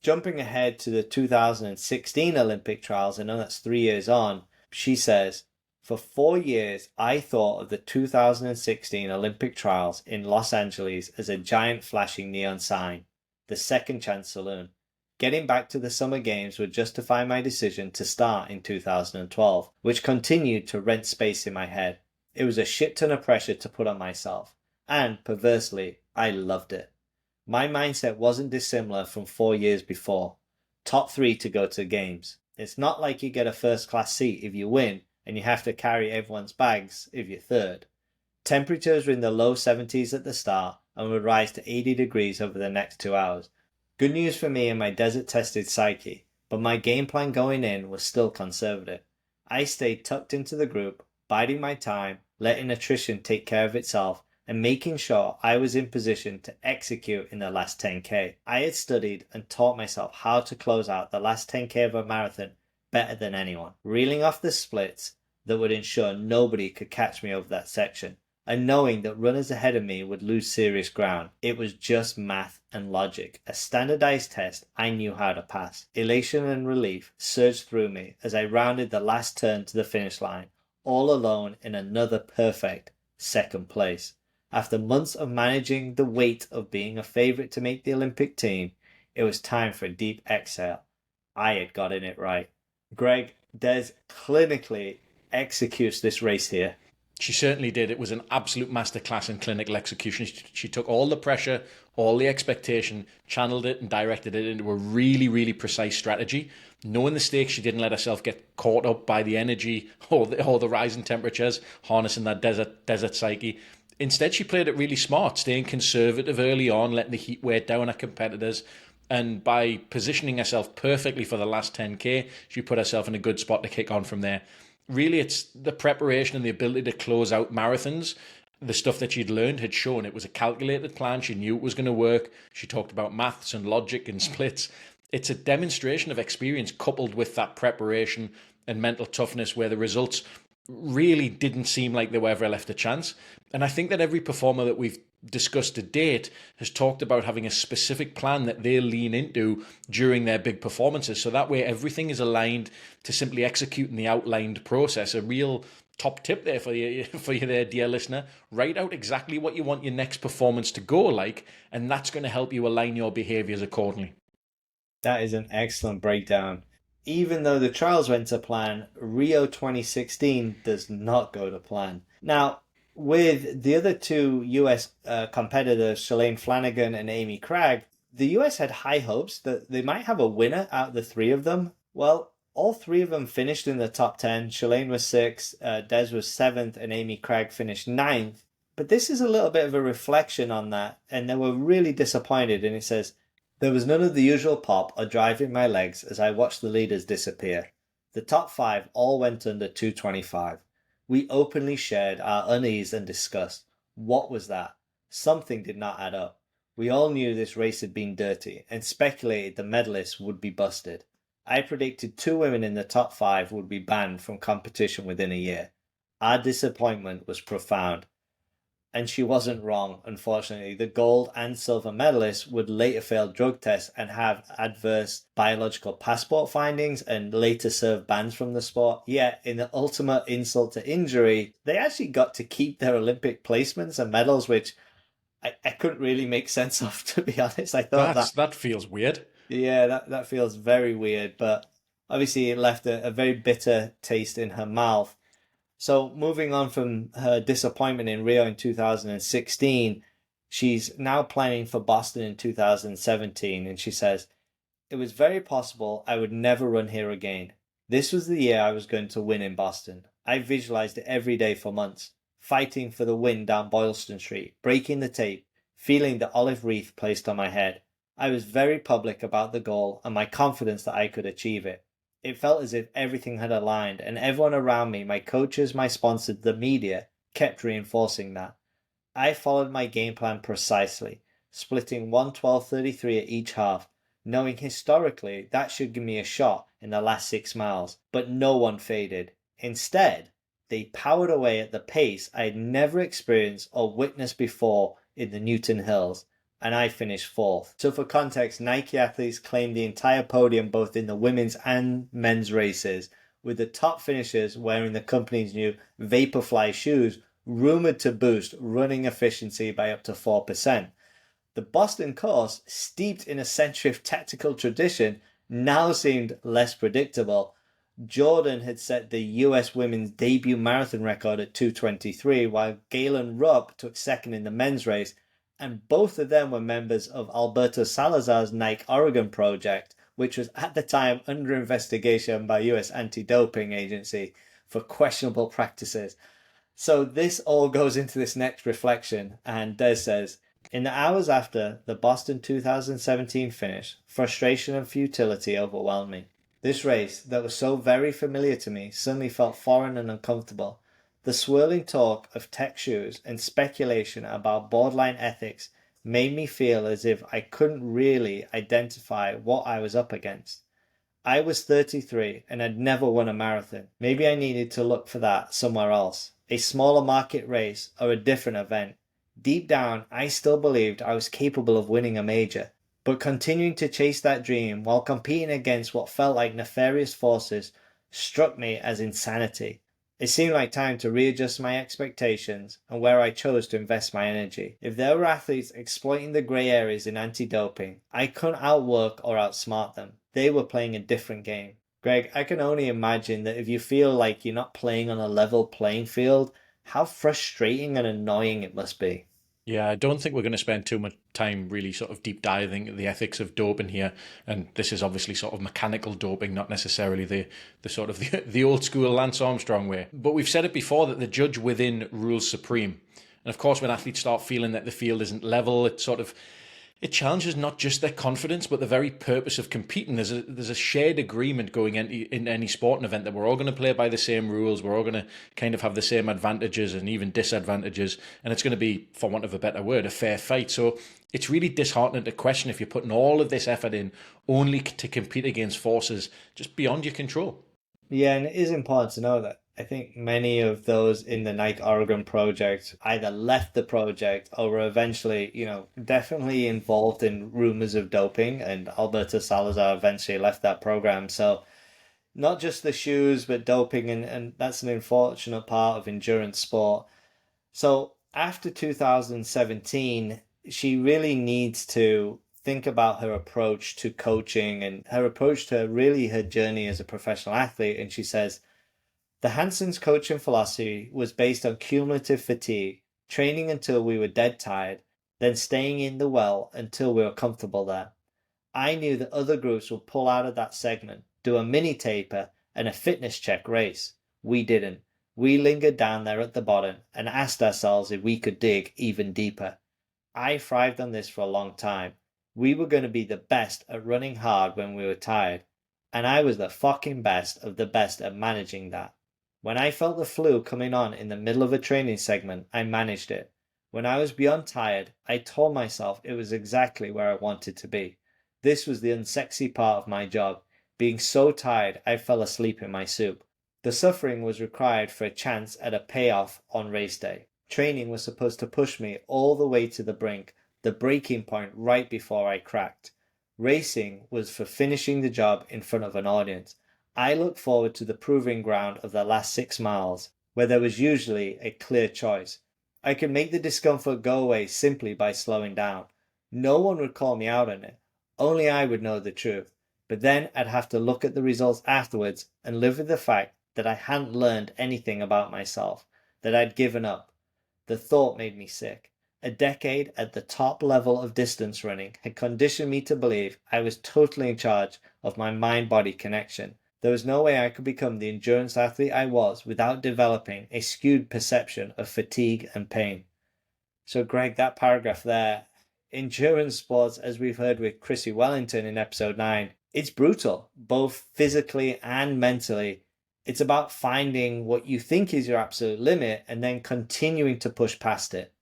jumping ahead to the 2016 Olympic trials, I know that's 3 years on, she says, "For 4 years, I thought of the 2016 Olympic trials in Los Angeles as a giant flashing neon sign, the Second Chance Saloon. Getting back to the Summer Games would justify my decision to start in 2012, which continued to rent space in my head. It was a shit ton of pressure to put on myself, and perversely, I loved it. My mindset wasn't dissimilar from 4 years before. Top 3 to go to the Games. It's not like you get a first class seat if you win, and you have to carry everyone's bags if you're third. Temperatures were in the low 70s at the start and would rise to 80 degrees over the next 2 hours. Good news for me and my desert-tested psyche, but my game plan going in was still conservative. I stayed tucked into the group, biding my time, letting attrition take care of itself, and making sure I was in position to execute in the last 10K. I had studied and taught myself how to close out the last 10K of a marathon better than anyone, reeling off the splits that would ensure nobody could catch me over that section, and knowing that runners ahead of me would lose serious ground. It was just math and logic, a standardized test I knew how to pass. Elation and relief surged through me as I rounded the last turn to the finish line, all alone in another perfect second place. After months of managing the weight of being a favourite to make the Olympic team, it was time for a deep exhale. I had gotten it right. Greg, Des clinically executes this race here. She certainly did. It was an absolute masterclass in clinical execution. She took all the pressure, all the expectation, channeled it and directed it into a really, really precise strategy. Knowing the stakes, she didn't let herself get caught up by the energy or the rising temperatures, harnessing that desert psyche. Instead, she played it really smart, staying conservative early on, letting the heat weigh down her competitors. And by positioning herself perfectly for the last 10K, she put herself in a good spot to kick on from there. Really, it's the preparation and the ability to close out marathons. The stuff that she'd learned had shown it was a calculated plan. She knew it was going to work. She talked about maths and logic and splits. It's a demonstration of experience coupled with that preparation and mental toughness where the results really didn't seem like they were ever left a chance. And I think that every performer that we've discussed to date has talked about having a specific plan that they lean into during their big performances. So that way everything is aligned to simply executing the outlined process. A real top tip there for you there, dear listener. Write out exactly what you want your next performance to go like, and that's going to help you align your behaviors accordingly. That is an excellent breakdown. Even though the trials went to plan, Rio 2016 does not go to plan. Now, with the other 2 US competitors, Shalane Flanagan and Amy Cragg, the US had high hopes that they might have a winner out of the 3 of them. Well, all 3 of them finished in the top 10. Shalane was 6th, Des was 7th, and Amy Cragg finished 9th. But this is a little bit of a reflection on that, and they were really disappointed. And it says, "There was none of the usual pop or drive in my legs as I watched the leaders disappear. The top 5 all went under 225. We openly shared our unease and disgust. What was that? Something did not add up. We all knew this race had been dirty and speculated the medalists would be busted. I predicted 2 women in the top 5 would be banned from competition within a year. Our disappointment was profound." And she wasn't wrong, unfortunately. The gold and silver medalists would later fail drug tests and have adverse biological passport findings and later serve bans from the sport. Yet, in the ultimate insult to injury, they actually got to keep their Olympic placements and medals, which I couldn't really make sense of, to be honest. I thought That feels weird. yeah, that feels very weird, but obviously it left a very bitter taste in her mouth. So moving on from her disappointment in Rio in 2016, she's now planning for Boston in 2017, and she says, "It was very possible I would never run here again. This was the year I was going to win in Boston. I visualized it every day for months, fighting for the win down Boylston Street, breaking the tape, feeling the olive wreath placed on my head. I was very public about the goal and my confidence that I could achieve it. It felt as if everything had aligned, and everyone around me, my coaches, my sponsors, the media, kept reinforcing that. I followed my game plan precisely, splitting 1:12:33 at each half, knowing historically that should give me a shot in the last 6 miles, but no one faded. Instead, they powered away at the pace I had never experienced or witnessed before in the Newton Hills, and I finished fourth." So for context, Nike athletes claimed the entire podium both in the women's and men's races, with the top finishers wearing the company's new Vaporfly shoes, rumored to boost running efficiency by up to 4%. The Boston course, steeped in a century of tactical tradition, now seemed less predictable. Jordan had set the US women's debut marathon record at 2:23, while Galen Rupp took second in the men's race, and both of them were members of Alberto Salazar's Nike Oregon project, which was at the time under investigation by US anti-doping agency for questionable practices. So this all goes into this next reflection, and Des says, "In the hours after the Boston 2017 finish, frustration and futility overwhelmed me. This race, that was so very familiar to me, suddenly felt foreign and uncomfortable. The swirling talk of tech shoes and speculation about borderline ethics made me feel as if I couldn't really identify what I was up against. I was 33 and had never won a marathon. Maybe I needed to look for that somewhere else, a smaller market race or a different event. Deep down, I still believed I was capable of winning a major, but continuing to chase that dream while competing against what felt like nefarious forces struck me as insanity. It seemed like time to readjust my expectations and where I chose to invest my energy. If there were athletes exploiting the grey areas in anti-doping, I couldn't outwork or outsmart them. They were playing a different game." Greg, I can only imagine that if you feel like you're not playing on a level playing field, how frustrating and annoying it must be. Yeah, I don't think we're going to spend too much time really sort of deep diving into the ethics of doping here. And this is obviously sort of mechanical doping, not necessarily the sort of the old school Lance Armstrong way. But we've said it before that the judge within rules supreme. And of course, when athletes start feeling that the field isn't level, it challenges not just their confidence, but the very purpose of competing. There's a shared agreement going in any sporting event that we're all going to play by the same rules. We're all going to kind of have the same advantages and even disadvantages. And it's going to be, for want of a better word, a fair fight. So it's really disheartening to question if you're putting all of this effort in only to compete against forces just beyond your control. Yeah, and it is important to know that I think many of those in the Nike Oregon project either left the project or were eventually, definitely involved in rumors of doping, and Alberto Salazar eventually left that program. So not just the shoes, but doping, and that's an unfortunate part of endurance sport. So after 2017, she really needs to think about her approach to coaching and her approach to really her journey as a professional athlete. And she says, "The Hanson's coaching philosophy was based on cumulative fatigue, training until we were dead tired, then staying in the well until we were comfortable there. I knew that other groups would pull out of that segment, do a mini taper and a fitness check race. We didn't. We lingered down there at the bottom and asked ourselves if we could dig even deeper. I thrived on this for a long time. We were going to be the best at running hard when we were tired, and I was the fucking best of the best at managing that. When I felt the flu coming on in the middle of a training segment, I managed it. When I was beyond tired, I told myself it was exactly where I wanted to be. This was the unsexy part of my job, being so tired I fell asleep in my soup. The suffering was required for a chance at a payoff on race day. Training was supposed to push me all the way to the brink, the breaking point right before I cracked. Racing was for finishing the job in front of an audience. I looked forward to the proving ground of the last 6 miles, where there was usually a clear choice. I could make the discomfort go away simply by slowing down. No one would call me out on it. Only I would know the truth. But then I'd have to look at the results afterwards and live with the fact that I hadn't learned anything about myself, that I'd given up. The thought made me sick. A decade at the top level of distance running had conditioned me to believe I was totally in charge of my mind-body connection. There was no way I could become the endurance athlete I was without developing a skewed perception of fatigue and pain. So, Greg, that paragraph there, endurance sports, as we've heard with Chrissy Wellington in episode 9, it's brutal, both physically and mentally. It's about finding what you think is your absolute limit and then continuing to push past it.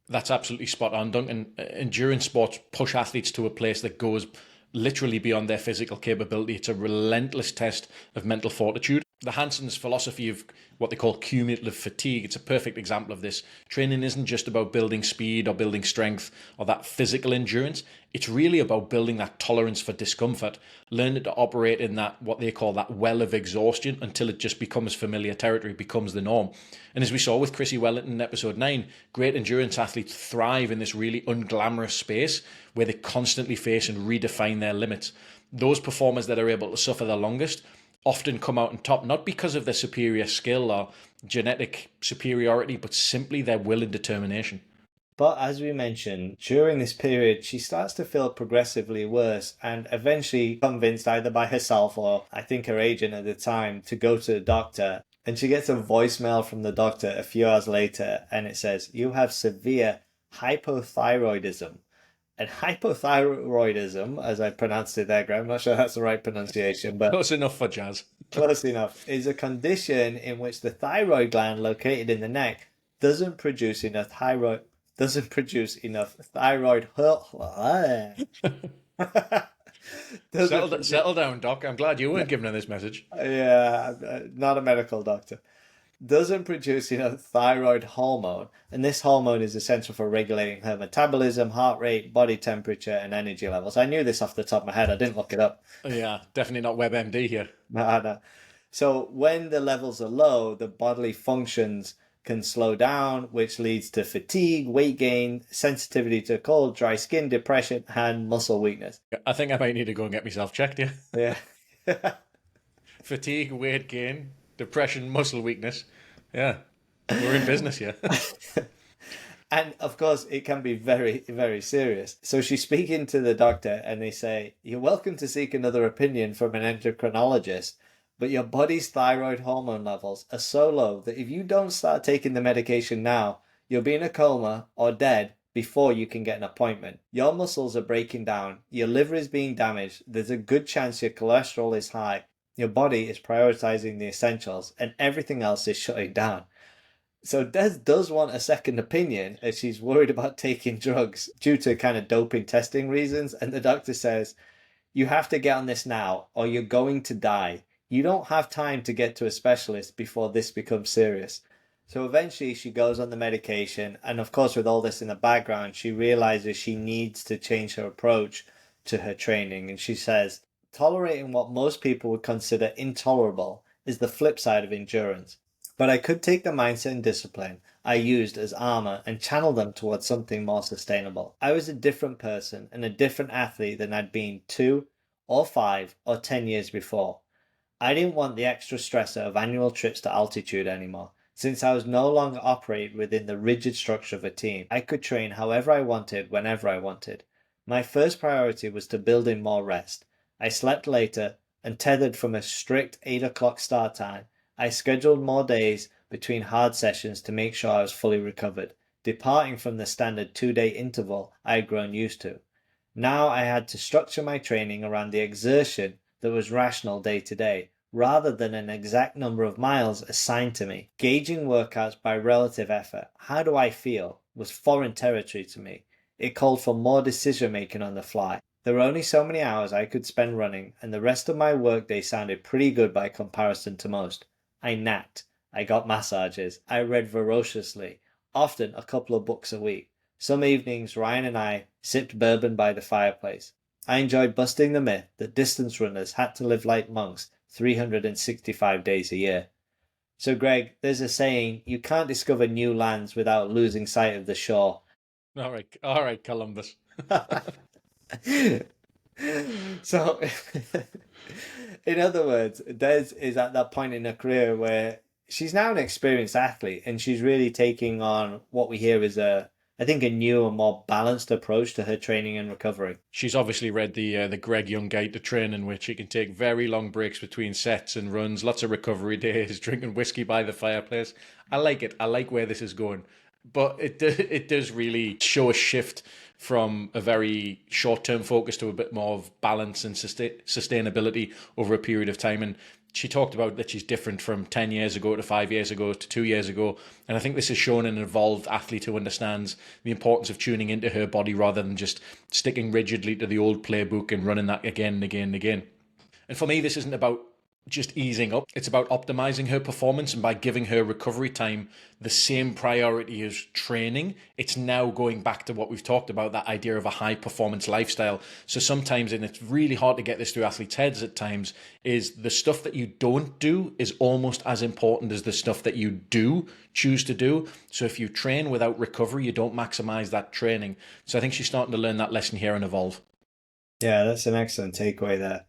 That's absolutely spot on, Duncan. Endurance sports push athletes to a place that goes literally beyond their physical capability. It's a relentless test of mental fortitude. The Hanson's philosophy of what they call cumulative fatigue, it's a perfect example of this. Training isn't just about building speed or building strength or that physical endurance. It's really about building that tolerance for discomfort, learning to operate in that, what they call that well of exhaustion, until it just becomes familiar territory, becomes the norm. And as we saw with Chrissy Wellington in episode 9, great endurance athletes thrive in this really unglamorous space where they constantly face and redefine their limits. Those performers that are able to suffer the longest often come out on top, not because of their superior skill or genetic superiority, but simply their will and determination. But as we mentioned, during this period, she starts to feel progressively worse and eventually convinced either by herself or I think her agent at the time to go to the doctor. And she gets a voicemail from the doctor a few hours later and it says, "You have severe hypothyroidism." And hypothyroidism, as I pronounced it there, Graham, I'm not sure that's the right pronunciation, but Close enough for jazz. close enough, is a condition in which the thyroid gland located in the neck doesn't produce enough thyroid Settle down, Doc. I'm glad you weren't giving her this message. Yeah, not a medical doctor. Doesn't produce enough thyroid hormone, and this hormone is essential for regulating her metabolism, heart rate, body temperature, and energy levels. I knew this off the top of my head. I didn't look it up. Yeah, definitely not WebMD here. No. So when the levels are low, the bodily functions can slow down, which leads to fatigue, weight gain, sensitivity to cold, dry skin, depression, and muscle weakness. I think I might need to go and get myself checked here. Yeah. Fatigue, weight gain, depression, muscle weakness. Yeah, we're in business here. And of course, it can be very, very serious. So she's speaking to the doctor and they say, "You're welcome to seek another opinion from an endocrinologist, but your body's thyroid hormone levels are so low that if you don't start taking the medication now, you'll be in a coma or dead before you can get an appointment. Your muscles are breaking down, your liver is being damaged, there's a good chance your cholesterol is high, your body is prioritizing the essentials, and everything else is shutting down." So Des does want a second opinion as she's worried about taking drugs due to kind of doping testing reasons. And the doctor says, "You have to get on this now or you're going to die. You don't have time to get to a specialist before this becomes serious." So eventually she goes on the medication. And of course, with all this in the background, she realizes she needs to change her approach to her training. And she says, "Tolerating what most people would consider intolerable is the flip side of endurance. But I could take the mindset and discipline I used as armor and channel them towards something more sustainable. I was a different person and a different athlete than I'd been 2 or 5 or 10 years before. I didn't want the extra stressor of annual trips to altitude anymore. Since I was no longer operating within the rigid structure of a team, I could train however I wanted, whenever I wanted. My first priority was to build in more rest. I slept later and tethered from a strict 8 o'clock start time. I scheduled more days between hard sessions to make sure I was fully recovered, departing from the standard 2-day interval I had grown used to. Now I had to structure my training around the exertion that was rational day to day, rather than an exact number of miles assigned to me. Gauging workouts by relative effort, how do I feel, was foreign territory to me. It called for more decision making on the fly. There were only so many hours I could spend running, and the rest of my workday sounded pretty good by comparison to most. I napped, I got massages, I read voraciously, often a couple of books a week. Some evenings, Ryan and I sipped bourbon by the fireplace. I enjoyed busting the myth that distance runners had to live like monks 365 days a year. So, Greg, there's a saying, you can't discover new lands without losing sight of the shore. All right, Columbus. So, in other words, Des is at that point in her career where she's now an experienced athlete and she's really taking on what we hear is I think, a new and more balanced approach to her training and recovery. She's obviously read the Greg Young Guide to Training, which she can take very long breaks between sets and runs, lots of recovery days, drinking whiskey by the fireplace. I like it. I like where this is going. But it does really show a shift from a very short-term focus to a bit more of balance and sustainability over a period of time. And she talked about that she's different from 10 years ago to 5 years ago to 2 years ago. And I think this has shown an evolved athlete who understands the importance of tuning into her body rather than just sticking rigidly to the old playbook and running that again and again and again. And for me, this isn't about just easing up. It's about optimizing her performance, and by giving her recovery time the same priority as training, it's now going back to what we've talked about, that idea of a high performance lifestyle. So sometimes, and it's really hard to get this through athletes' heads at times, is the stuff that you don't do is almost as important as the stuff that you do choose to do. So if you train without recovery, you don't maximize that training. So I think she's starting to learn that lesson here and evolve. Yeah, that's an excellent takeaway there.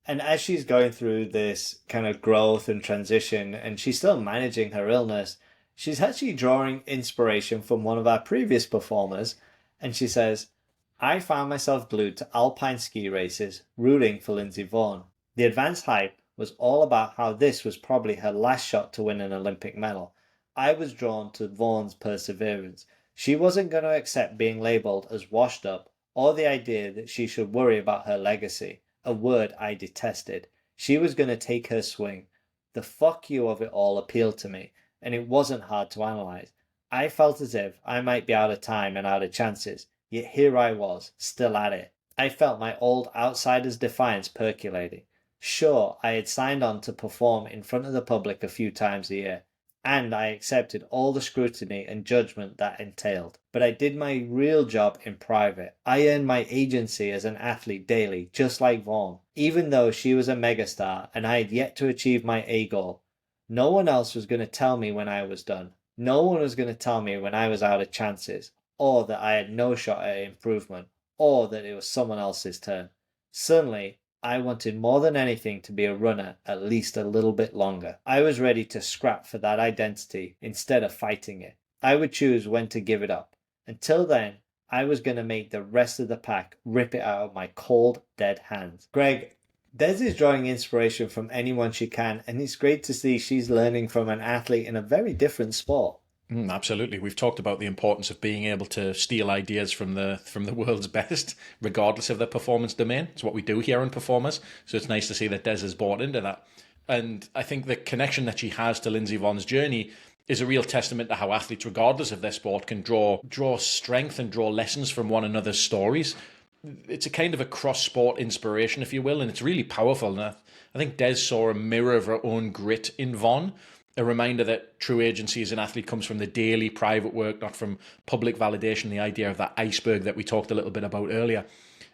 And as she's going through this kind of growth and transition, and she's still managing her illness, she's actually drawing inspiration from one of our previous performers. And she says, I found myself glued to alpine ski races, rooting for Lindsey Vonn. The advanced hype was all about how this was probably her last shot to win an Olympic medal. I was drawn to Vonn's perseverance. She wasn't going to accept being labelled as washed up or the idea that she should worry about her legacy. A word I detested. She was going to take her swing. The fuck you of it all appealed to me, and it wasn't hard to analyse. I felt as if I might be out of time and out of chances, yet here I was, still at it. I felt my old outsider's defiance percolating. Sure, I had signed on to perform in front of the public a few times a year, and I accepted all the scrutiny and judgment that entailed. But I did my real job in private. I earned my agency as an athlete daily, just like Vonn, even though she was a megastar and I had yet to achieve my A goal. No one else was going to tell me when I was done. No one was going to tell me when I was out of chances, or that I had no shot at improvement, or that it was someone else's turn. Suddenly, I wanted more than anything to be a runner at least a little bit longer. I was ready to scrap for that identity instead of fighting it. I would choose when to give it up. Until then, I was going to make the rest of the pack rip it out of my cold, dead hands. Greg, Des is drawing inspiration from anyone she can, and it's great to see she's learning from an athlete in a very different sport. Absolutely. We've talked about the importance of being able to steal ideas from the world's best, regardless of their performance domain. It's what we do here on Performers. So it's nice to see that Des has bought into that. And I think the connection that she has to Lindsey Vonn's journey is a real testament to how athletes, regardless of their sport, can draw strength and draw lessons from one another's stories. It's a kind of a cross-sport inspiration, if you will, and it's really powerful. And I think Des saw a mirror of her own grit in Vonn. A reminder that true agency as an athlete comes from the daily private work, not from public validation, the idea of that iceberg that we talked a little bit about earlier.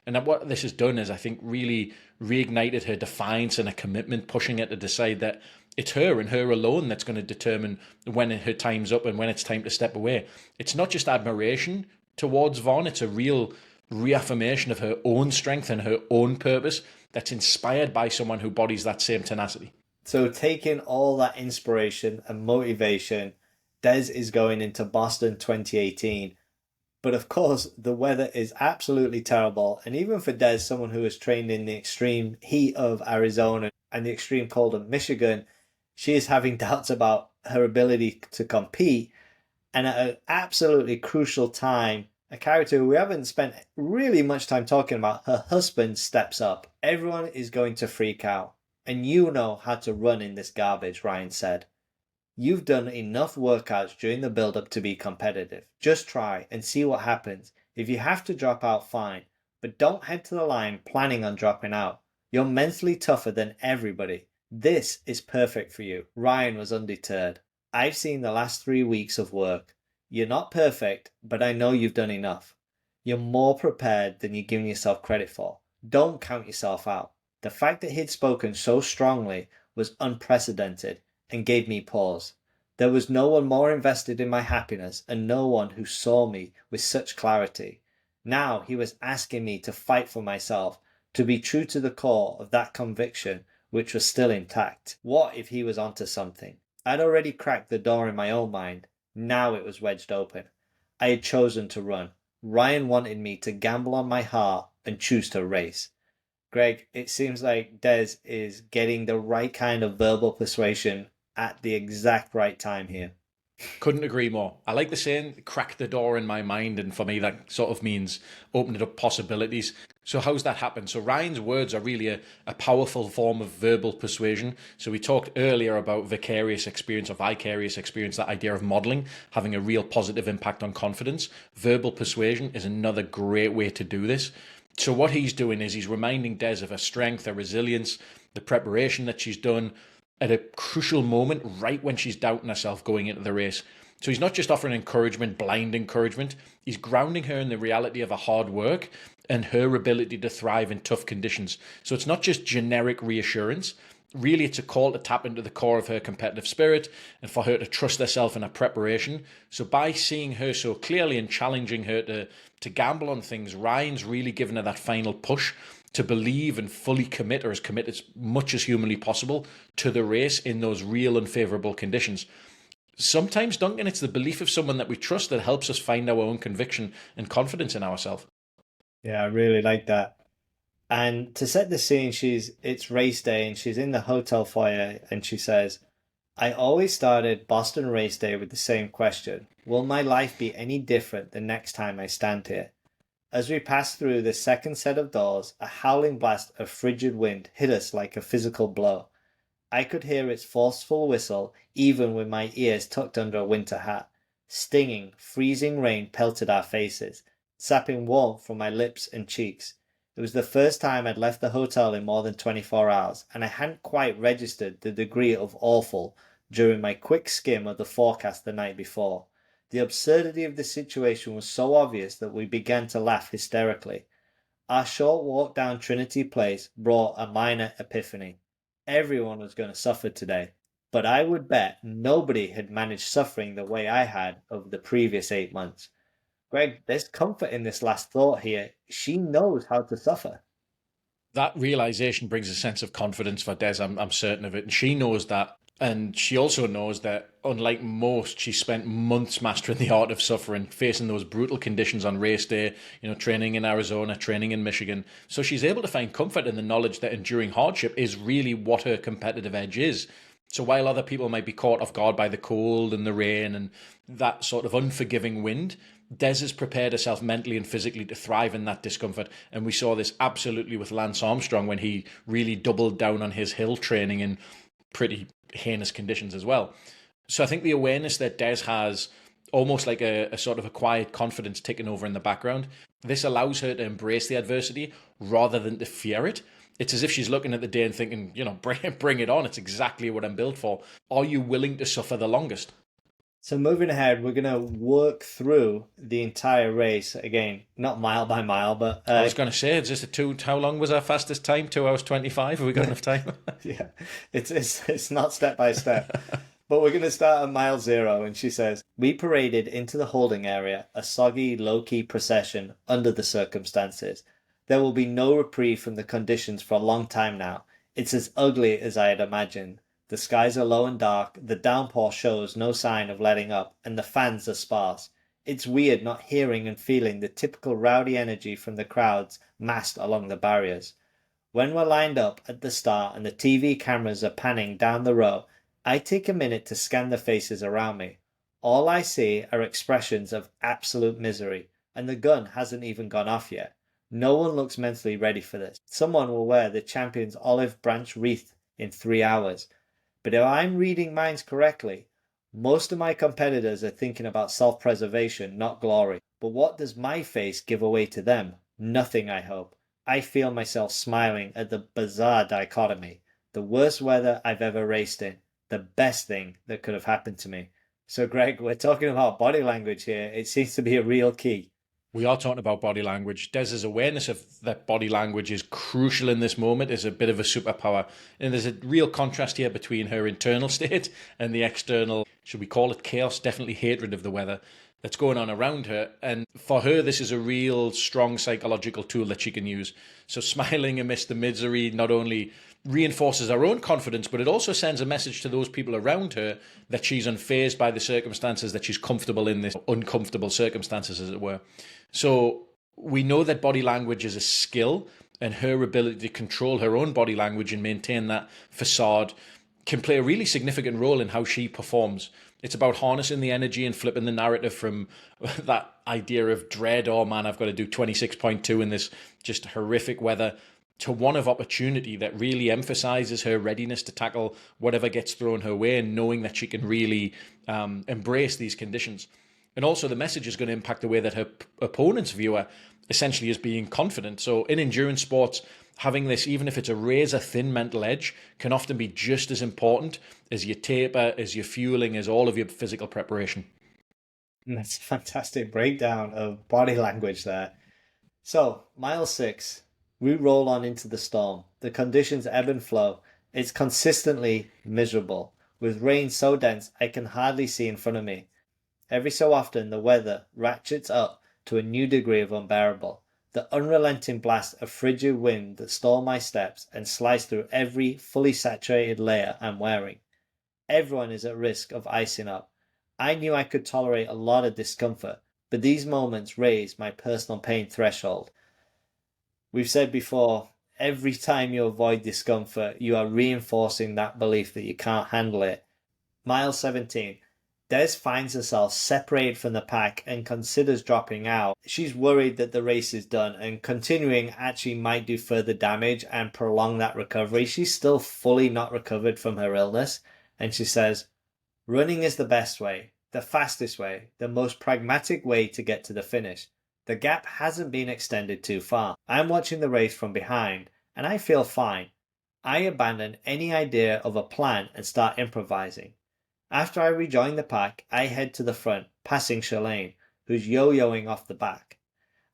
And that what this has done is, I think, really reignited her defiance and a commitment, pushing her to decide that it's her and her alone that's going to determine when her time's up and when it's time to step away. It's not just admiration towards Vonn, it's a real reaffirmation of her own strength and her own purpose that's inspired by someone who embodies that same tenacity. So taking all that inspiration and motivation, Des is going into Boston 2018. But of course, the weather is absolutely terrible. And even for Des, someone who has trained in the extreme heat of Arizona and the extreme cold of Michigan, she is having doubts about her ability to compete. And at an absolutely crucial time, a character who we haven't spent really much time talking about, her husband steps up. Everyone is going to freak out. And you know how to run in this garbage, Ryan said. You've done enough workouts during the build-up to be competitive. Just try and see what happens. If you have to drop out, fine. But don't head to the line planning on dropping out. You're mentally tougher than everybody. This is perfect for you. Ryan was undeterred. I've seen the last 3 weeks of work. You're not perfect, but I know you've done enough. You're more prepared than you're giving yourself credit for. Don't count yourself out. The fact that he'd spoken so strongly was unprecedented and gave me pause. There was no one more invested in my happiness and no one who saw me with such clarity. Now he was asking me to fight for myself, to be true to the core of that conviction which was still intact. What if he was onto something? I'd already cracked the door in my own mind. Now it was wedged open. I had chosen to run. Ryan wanted me to gamble on my heart and choose to race. Greg, it seems like Des is getting the right kind of verbal persuasion at the exact right time here. Couldn't agree more. I like the saying, crack the door in my mind. And for me, that sort of means opening up possibilities. So how's that happen? So Ryan's words are really a powerful form of verbal persuasion. So we talked earlier about vicarious experience or vicarious experience, that idea of modeling, having a real positive impact on confidence. Verbal persuasion is another great way to do this. So what he's doing is he's reminding Des of her strength, her resilience, the preparation that she's done, at a crucial moment, right when she's doubting herself going into the race. So he's not just offering encouragement, blind encouragement. He's grounding her in the reality of her hard work and her ability to thrive in tough conditions. So it's not just generic reassurance. Really, it's a call to tap into the core of her competitive spirit and for her to trust herself in her preparation. So by seeing her so clearly and challenging her to gamble on things, Ryan's really given her that final push to believe and fully commit, or as commit as much as humanly possible, to the race in those real and favourable conditions. Sometimes, Duncan, it's the belief of someone that we trust that helps us find our own conviction and confidence in ourselves. Yeah, I really like that. And to set the scene, it's race day and she's in the hotel foyer and she says, I always started Boston race day with the same question. Will my life be any different the next time I stand here? As we passed through the second set of doors, a howling blast of frigid wind hit us like a physical blow. I could hear its forceful whistle even with my ears tucked under a winter hat. Stinging, freezing rain pelted our faces, sapping warmth from my lips and cheeks. It was the first time I'd left the hotel in more than 24 hours, and I hadn't quite registered the degree of awful during my quick skim of the forecast the night before. The absurdity of the situation was so obvious that we began to laugh hysterically. Our short walk down Trinity Place brought a minor epiphany. Everyone was going to suffer today, but I would bet nobody had managed suffering the way I had over the previous 8 months. Greg, there's comfort in this last thought here. She knows how to suffer. That realization brings a sense of confidence for Des. I'm certain of it. And she knows that. And she also knows that, unlike most, she spent months mastering the art of suffering, facing those brutal conditions on race day, training in Arizona, training in Michigan. So she's able to find comfort in the knowledge that enduring hardship is really what her competitive edge is. So while other people might be caught off guard by the cold and the rain and that sort of unforgiving wind, Des has prepared herself mentally and physically to thrive in that discomfort. And we saw this absolutely with Lance Armstrong when he really doubled down on his hill training in pretty heinous conditions as well. So I think the awareness that Des has, almost like a sort of a quiet confidence ticking over in the background, this allows her to embrace the adversity rather than to fear it. It's as if she's looking at the day and thinking, bring it on. It's exactly what I'm built for. Are you willing to suffer the longest? So moving ahead, we're going to work through the entire race again, not mile by mile, but I was going to say, how long was our fastest time? 2 hours 25. Have we got enough time? yeah, it's not step by step. But we're going to start at mile zero. And she says, we paraded into the holding area, a soggy, low-key procession under the circumstances. There will be no reprieve from the conditions for a long time now. It's as ugly as I had imagined. The skies are low and dark, the downpour shows no sign of letting up, and the fans are sparse. It's weird not hearing and feeling the typical rowdy energy from the crowds massed along the barriers. When we're lined up at the start and the TV cameras are panning down the row, I take a minute to scan the faces around me. All I see are expressions of absolute misery, and the gun hasn't even gone off yet. No one looks mentally ready for this. Someone will wear the champion's olive branch wreath in 3 hours. But if I'm reading minds correctly, most of my competitors are thinking about self-preservation, not glory. But what does my face give away to them? Nothing, I hope. I feel myself smiling at the bizarre dichotomy. The worst weather I've ever raced in. The best thing that could have happened to me. So, Greg, we're talking about body language here. It seems to be a real key. We are talking about body language. Des's awareness of that body language is crucial in this moment, is a bit of a superpower. And there's a real contrast here between her internal state and the external, should we call it chaos, definitely hatred of the weather that's going on around her. And for her, this is a real strong psychological tool that she can use. So smiling amidst the misery not only reinforces her own confidence, but it also sends a message to those people around her that she's unfazed by the circumstances, that she's comfortable in this uncomfortable circumstances, as it were. So we know that body language is a skill, and her ability to control her own body language and maintain that facade can play a really significant role in how she performs. It's about harnessing the energy and flipping the narrative from that idea of dread, oh man, I've got to do 26.2 in this just horrific weather, to one of opportunity that really emphasizes her readiness to tackle whatever gets thrown her way, and knowing that she can really embrace these conditions. And also the message is going to impact the way that her opponents view her, essentially as being confident. So in endurance sports, having this, even if it's a razor thin mental edge, can often be just as important as your taper, as your fueling, as all of your physical preparation. That's a fantastic breakdown of body language there. So, mile 6, we roll on into the storm. The conditions ebb and flow. It's consistently miserable, with rain so dense I can hardly see in front of me. Every so often the weather ratchets up to a new degree of unbearable. The unrelenting blast of frigid wind that stall my steps and slice through every fully saturated layer I'm wearing. Everyone is at risk of icing up. I knew I could tolerate a lot of discomfort, but these moments raise my personal pain threshold. We've said before, every time you avoid discomfort, you are reinforcing that belief that you can't handle it. Mile 17. Des finds herself separated from the pack and considers dropping out. She's worried that the race is done, and continuing actually might do further damage and prolong that recovery. She's still fully not recovered from her illness, and she says, running is the best way, the fastest way, the most pragmatic way to get to the finish. The gap hasn't been extended too far. I'm watching the race from behind, and I feel fine. I abandon any idea of a plan and start improvising. After I rejoin the pack, I head to the front, passing Shalane, who's yo-yoing off the back.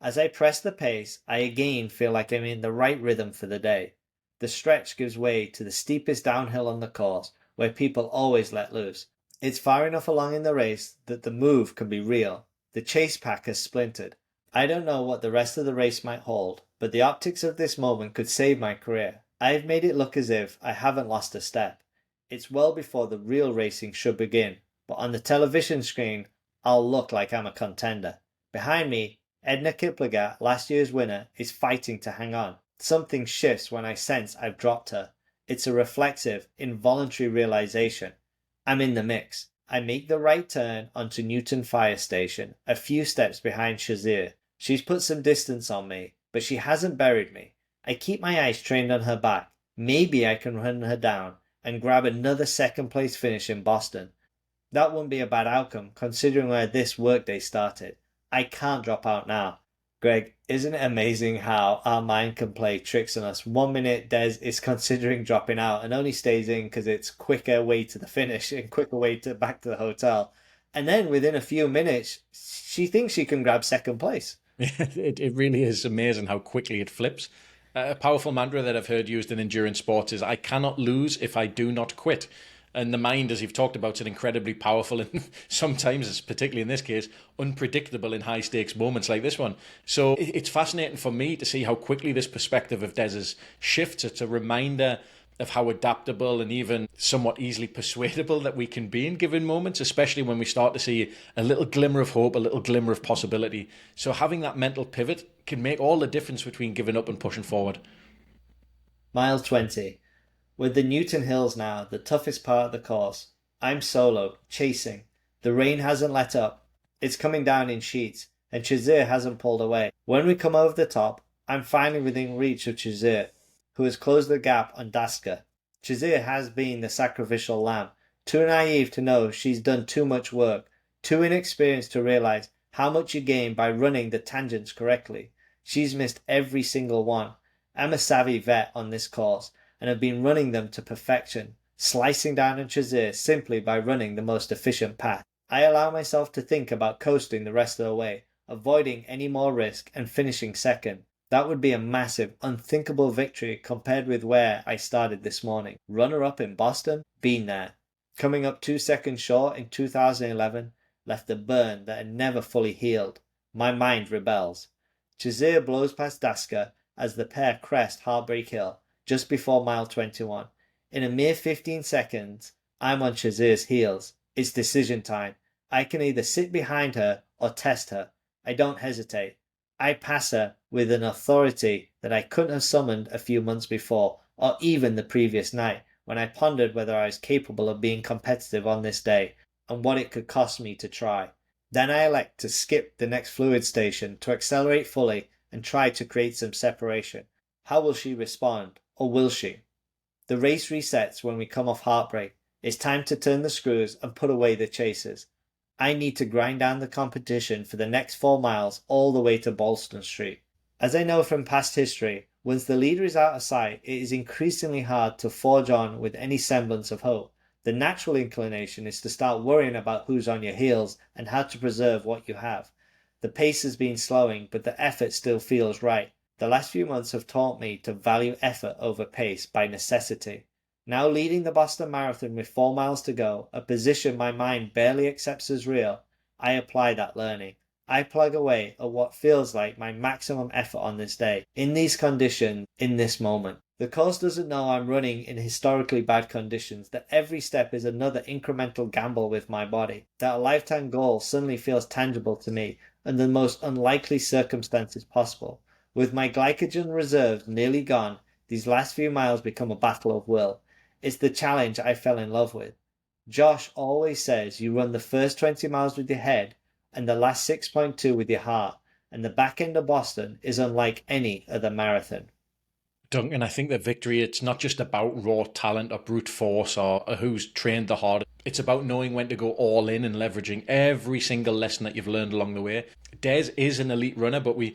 As I press the pace, I again feel like I'm in the right rhythm for the day. The stretch gives way to the steepest downhill on the course, where people always let loose. It's far enough along in the race that the move can be real. The chase pack has splintered. I don't know what the rest of the race might hold, but the optics of this moment could save my career. I've made it look as if I haven't lost a step. It's well before the real racing should begin, but on the television screen, I'll look like I'm a contender. Behind me, Edna Kiplagat, last year's winner, is fighting to hang on. Something shifts when I sense I've dropped her. It's a reflexive, involuntary realization. I'm in the mix. I make the right turn onto Newton Fire Station, a few steps behind Shazir. She's put some distance on me, but she hasn't buried me. I keep my eyes trained on her back. Maybe I can run her down and grab another second place finish in Boston. That wouldn't be a bad outcome considering where this workday started. I can't drop out now. Greg, isn't it amazing how our mind can play tricks on us? 1 minute Des is considering dropping out and only stays in because it's quicker way to the finish and quicker way to back to the hotel. And then within a few minutes, she thinks she can grab second place. It really is amazing how quickly it flips. A powerful mantra that I've heard used in endurance sports is, I cannot lose if I do not quit. And the mind, as you've talked about, is incredibly powerful and sometimes, particularly in this case, unpredictable in high stakes moments like this one. So it's fascinating for me to see how quickly this perspective of Des's shifts. It's a reminder of how adaptable and even somewhat easily persuadable that we can be in given moments, especially when we start to see a little glimmer of hope, a little glimmer of possibility. So having that mental pivot can make all the difference between giving up and pushing forward. Mile 20. With the Newton Hills now, the toughest part of the course. I'm solo, chasing. The rain hasn't let up. It's coming down in sheets, and Chazir hasn't pulled away. When we come over the top, I'm finally within reach of Chazir, who has closed the gap on Daska. Chazir has been the sacrificial lamb, too naive to know she's done too much work, too inexperienced to realise how much you gain by running the tangents correctly. She's missed every single one. I'm a savvy vet on this course, and have been running them to perfection, slicing down on Chazir simply by running the most efficient path. I allow myself to think about coasting the rest of the way, avoiding any more risk and finishing second. That would be a massive, unthinkable victory compared with where I started this morning. Runner-up in Boston? Been there. Coming up 2 seconds short in 2011 left a burn that had never fully healed. My mind rebels. Chazir blows past Daska as the pair crest Heartbreak Hill just before mile 21. In a mere 15 seconds, I'm on Chazir's heels. It's decision time. I can either sit behind her or test her. I don't hesitate. I pass her with an authority that I couldn't have summoned a few months before, or even the previous night, when I pondered whether I was capable of being competitive on this day, and what it could cost me to try. Then I elect to skip the next fluid station to accelerate fully and try to create some separation. How will she respond? Or will she? The race resets when we come off heartbreak. It's time to turn the screws and put away the chasers. I need to grind down the competition for the next 4 miles all the way to Boston Street. As I know from past history, once the leader is out of sight, it is increasingly hard to forge on with any semblance of hope. The natural inclination is to start worrying about who's on your heels and how to preserve what you have. The pace has been slowing, but the effort still feels right. The last few months have taught me to value effort over pace by necessity. Now leading the Boston Marathon with 4 miles to go, a position my mind barely accepts as real, I apply that learning. I plug away at what feels like my maximum effort on this day, in these conditions, in this moment. The course doesn't know I'm running in historically bad conditions, that every step is another incremental gamble with my body, that a lifetime goal suddenly feels tangible to me under the most unlikely circumstances possible. With my glycogen reserves nearly gone, these last few miles become a battle of will. It's the challenge I fell in love with. Josh always says you run the first 20 miles with your head and the last 6.2 with your heart, and the back end of Boston is unlike any other marathon. Duncan, I think that victory, it's not just about raw talent or brute force or who's trained the hardest. It's about knowing when to go all in and leveraging every single lesson that you've learned along the way. Des is an elite runner, but we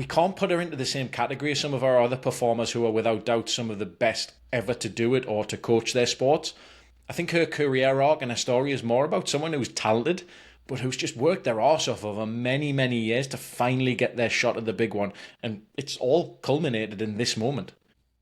can't put her into the same category as some of our other performers who are without doubt some of the best ever to do it or to coach their sports. I think her career arc and her story is more about someone who's talented, but who's just worked their arse off over many, many years to finally get their shot at the big one. And it's all culminated in this moment.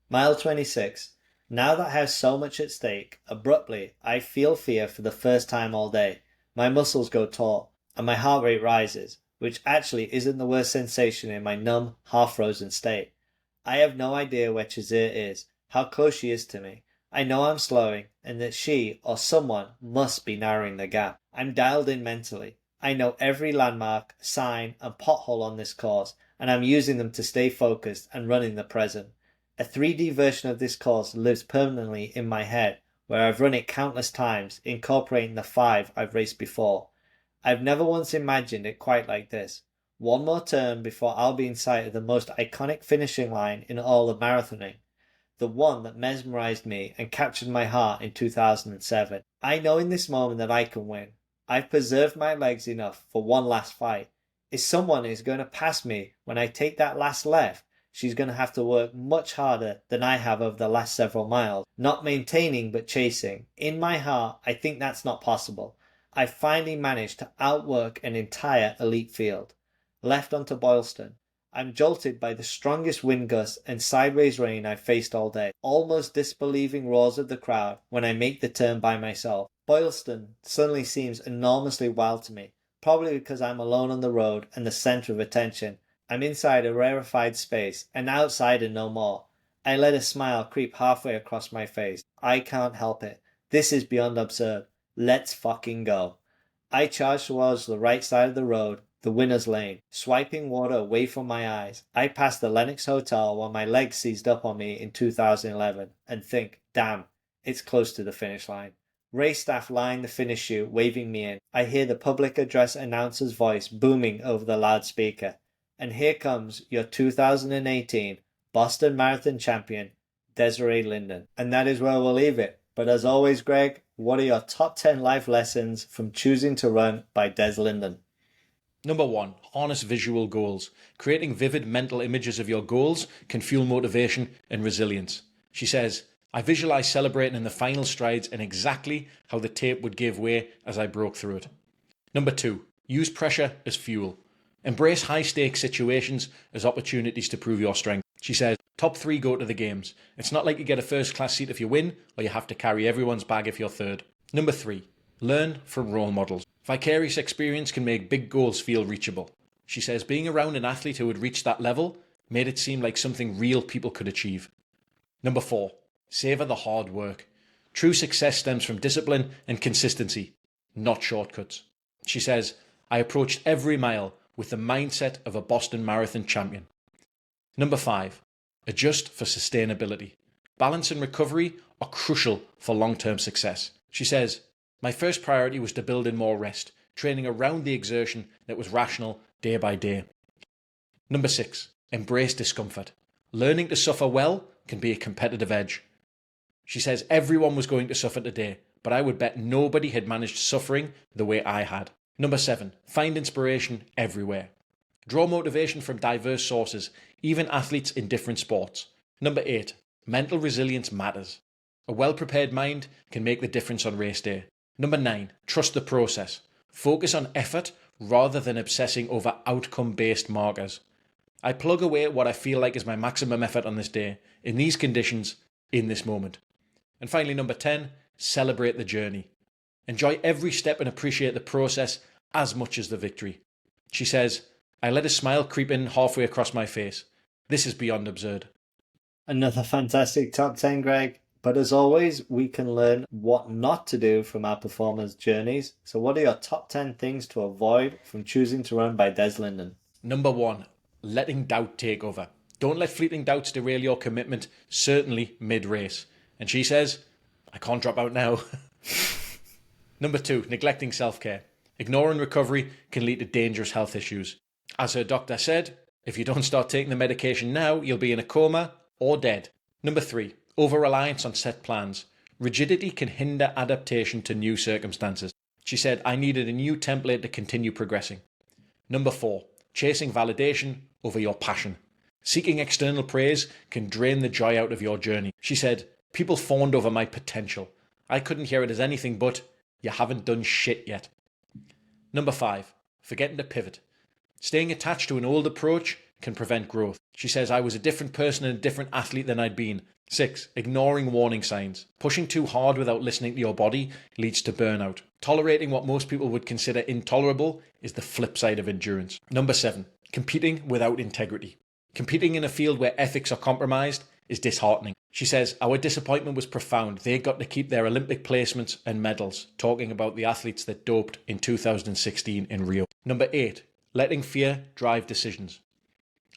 Mile 26. Now that I have so much at stake, abruptly, I feel fear for the first time all day. My muscles go taut, and my heart rate rises, which actually isn't the worst sensation in my numb, half-frozen state. I have no idea where Chazir is, how close she is to me. I know I'm slowing, and that she, or someone, must be narrowing the gap. I'm dialed in mentally. I know every landmark, sign, and pothole on this course, and I'm using them to stay focused and run in the present. A 3D version of this course lives permanently in my head, where I've run it countless times, incorporating the 5 I've raced before. I've never once imagined it quite like this. One more turn before I'll be in sight of the most iconic finishing line in all of marathoning. The one that mesmerized me and captured my heart in 2007. I know in this moment that I can win. I've preserved my legs enough for one last fight. If someone is going to pass me when I take that last left, she's going to have to work much harder than I have over the last several miles, not maintaining but chasing. In my heart, I think that's not possible. I finally managed to outwork an entire elite field. Left onto Boylston. I'm jolted by the strongest wind gusts and sideways rain I've faced all day. Almost disbelieving roars of the crowd when I make the turn by myself. Boylston suddenly seems enormously wild to me, probably because I'm alone on the road and the centre of attention. I'm inside a rarefied space, an outsider no more. I let a smile creep halfway across my face. I can't help it. This is beyond absurd. Let's fucking go. I charge towards the right side of the road, the winner's lane, swiping water away from my eyes. I pass the Lenox Hotel while my legs seized up on me in 2011 and think, damn, it's close to the finish line. Race staff line the finish chute, waving me in. I hear the public address announcer's voice booming over the loudspeaker. And here comes your 2018 Boston Marathon champion, Des Linden. And that is where we'll leave it. But as always, Greg, what are your top 10 life lessons from choosing to run by Des Linden? Number 1, harness visual goals. Creating vivid mental images of your goals can fuel motivation and resilience. She says, I visualize celebrating in the final strides and exactly how the tape would give way as I broke through it. Number 2, use pressure as fuel. Embrace high-stakes situations as opportunities to prove your strength. She says, top 3 go to the games. It's not like you get a first-class seat if you win, or you have to carry everyone's bag if you're third. Number 3, learn from role models. Vicarious experience can make big goals feel reachable. She says being around an athlete who had reached that level made it seem like something real people could achieve. Number 4, savor the hard work. True success stems from discipline and consistency, not shortcuts. She says, I approached every mile with the mindset of a Boston Marathon champion. Number 5, adjust for sustainability. Balance and recovery are crucial for long-term success. She says, my first priority was to build in more rest, training around the exertion that was rational day by day. Number 6, embrace discomfort. Learning to suffer well can be a competitive edge. She says everyone was going to suffer today, but I would bet nobody had managed suffering the way I had. Number 7, find inspiration everywhere. Draw motivation from diverse sources, even athletes in different sports. Number 8, mental resilience matters. A well-prepared mind can make the difference on race day. Number 9, trust the process. Focus on effort rather than obsessing over outcome-based markers. I plug away at what I feel like is my maximum effort on this day, in these conditions, in this moment. And finally, number 10, celebrate the journey. Enjoy every step and appreciate the process as much as the victory. She says, I let a smile creep in halfway across my face. This is beyond absurd. Another fantastic top 10, Greg. But as always, we can learn what not to do from our performers' journeys. So what are your top 10 things to avoid from choosing to run by Des Linden? Number 1, letting doubt take over. Don't let fleeting doubts derail your commitment, certainly mid-race. And she says, I can't drop out now. Number 2, neglecting self-care. Ignoring recovery can lead to dangerous health issues. As her doctor said, if you don't start taking the medication now, you'll be in a coma or dead. Number 3, over-reliance on set plans. Rigidity can hinder adaptation to new circumstances. She said, I needed a new template to continue progressing. Number 4, chasing validation over your passion. Seeking external praise can drain the joy out of your journey. She said, people fawned over my potential. I couldn't hear it as anything but, you haven't done shit yet. Number 5, forgetting to pivot. Staying attached to an old approach can prevent growth. She says, I was a different person and a different athlete than I'd been. 6, ignoring warning signs. Pushing too hard without listening to your body leads to burnout. Tolerating what most people would consider intolerable is the flip side of endurance. Number 7, competing without integrity. Competing in a field where ethics are compromised is disheartening. She says, our disappointment was profound. They got to keep their Olympic placements and medals, talking about the athletes that doped in 2016 in Rio. Number 8, letting fear drive decisions.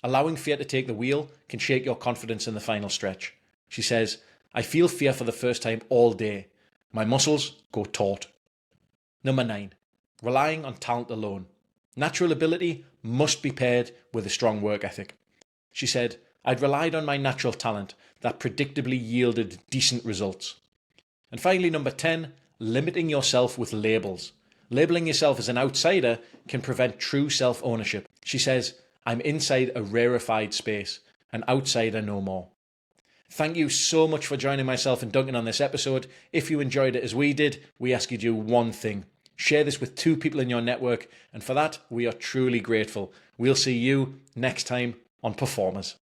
Allowing fear to take the wheel can shake your confidence in the final stretch. She says, I feel fear for the first time all day. My muscles go taut. Number 9, relying on talent alone. Natural ability must be paired with a strong work ethic. She said, I'd relied on my natural talent that predictably yielded decent results. And finally, number 10, limiting yourself with labels. Labeling yourself as an outsider can prevent true self-ownership. She says, I'm inside a rarefied space, an outsider no more. Thank you so much for joining myself and Duncan on this episode. If you enjoyed it as we did, we ask you to do one thing. Share this with 2 people in your network, and for that, we are truly grateful. We'll see you next time on Performers.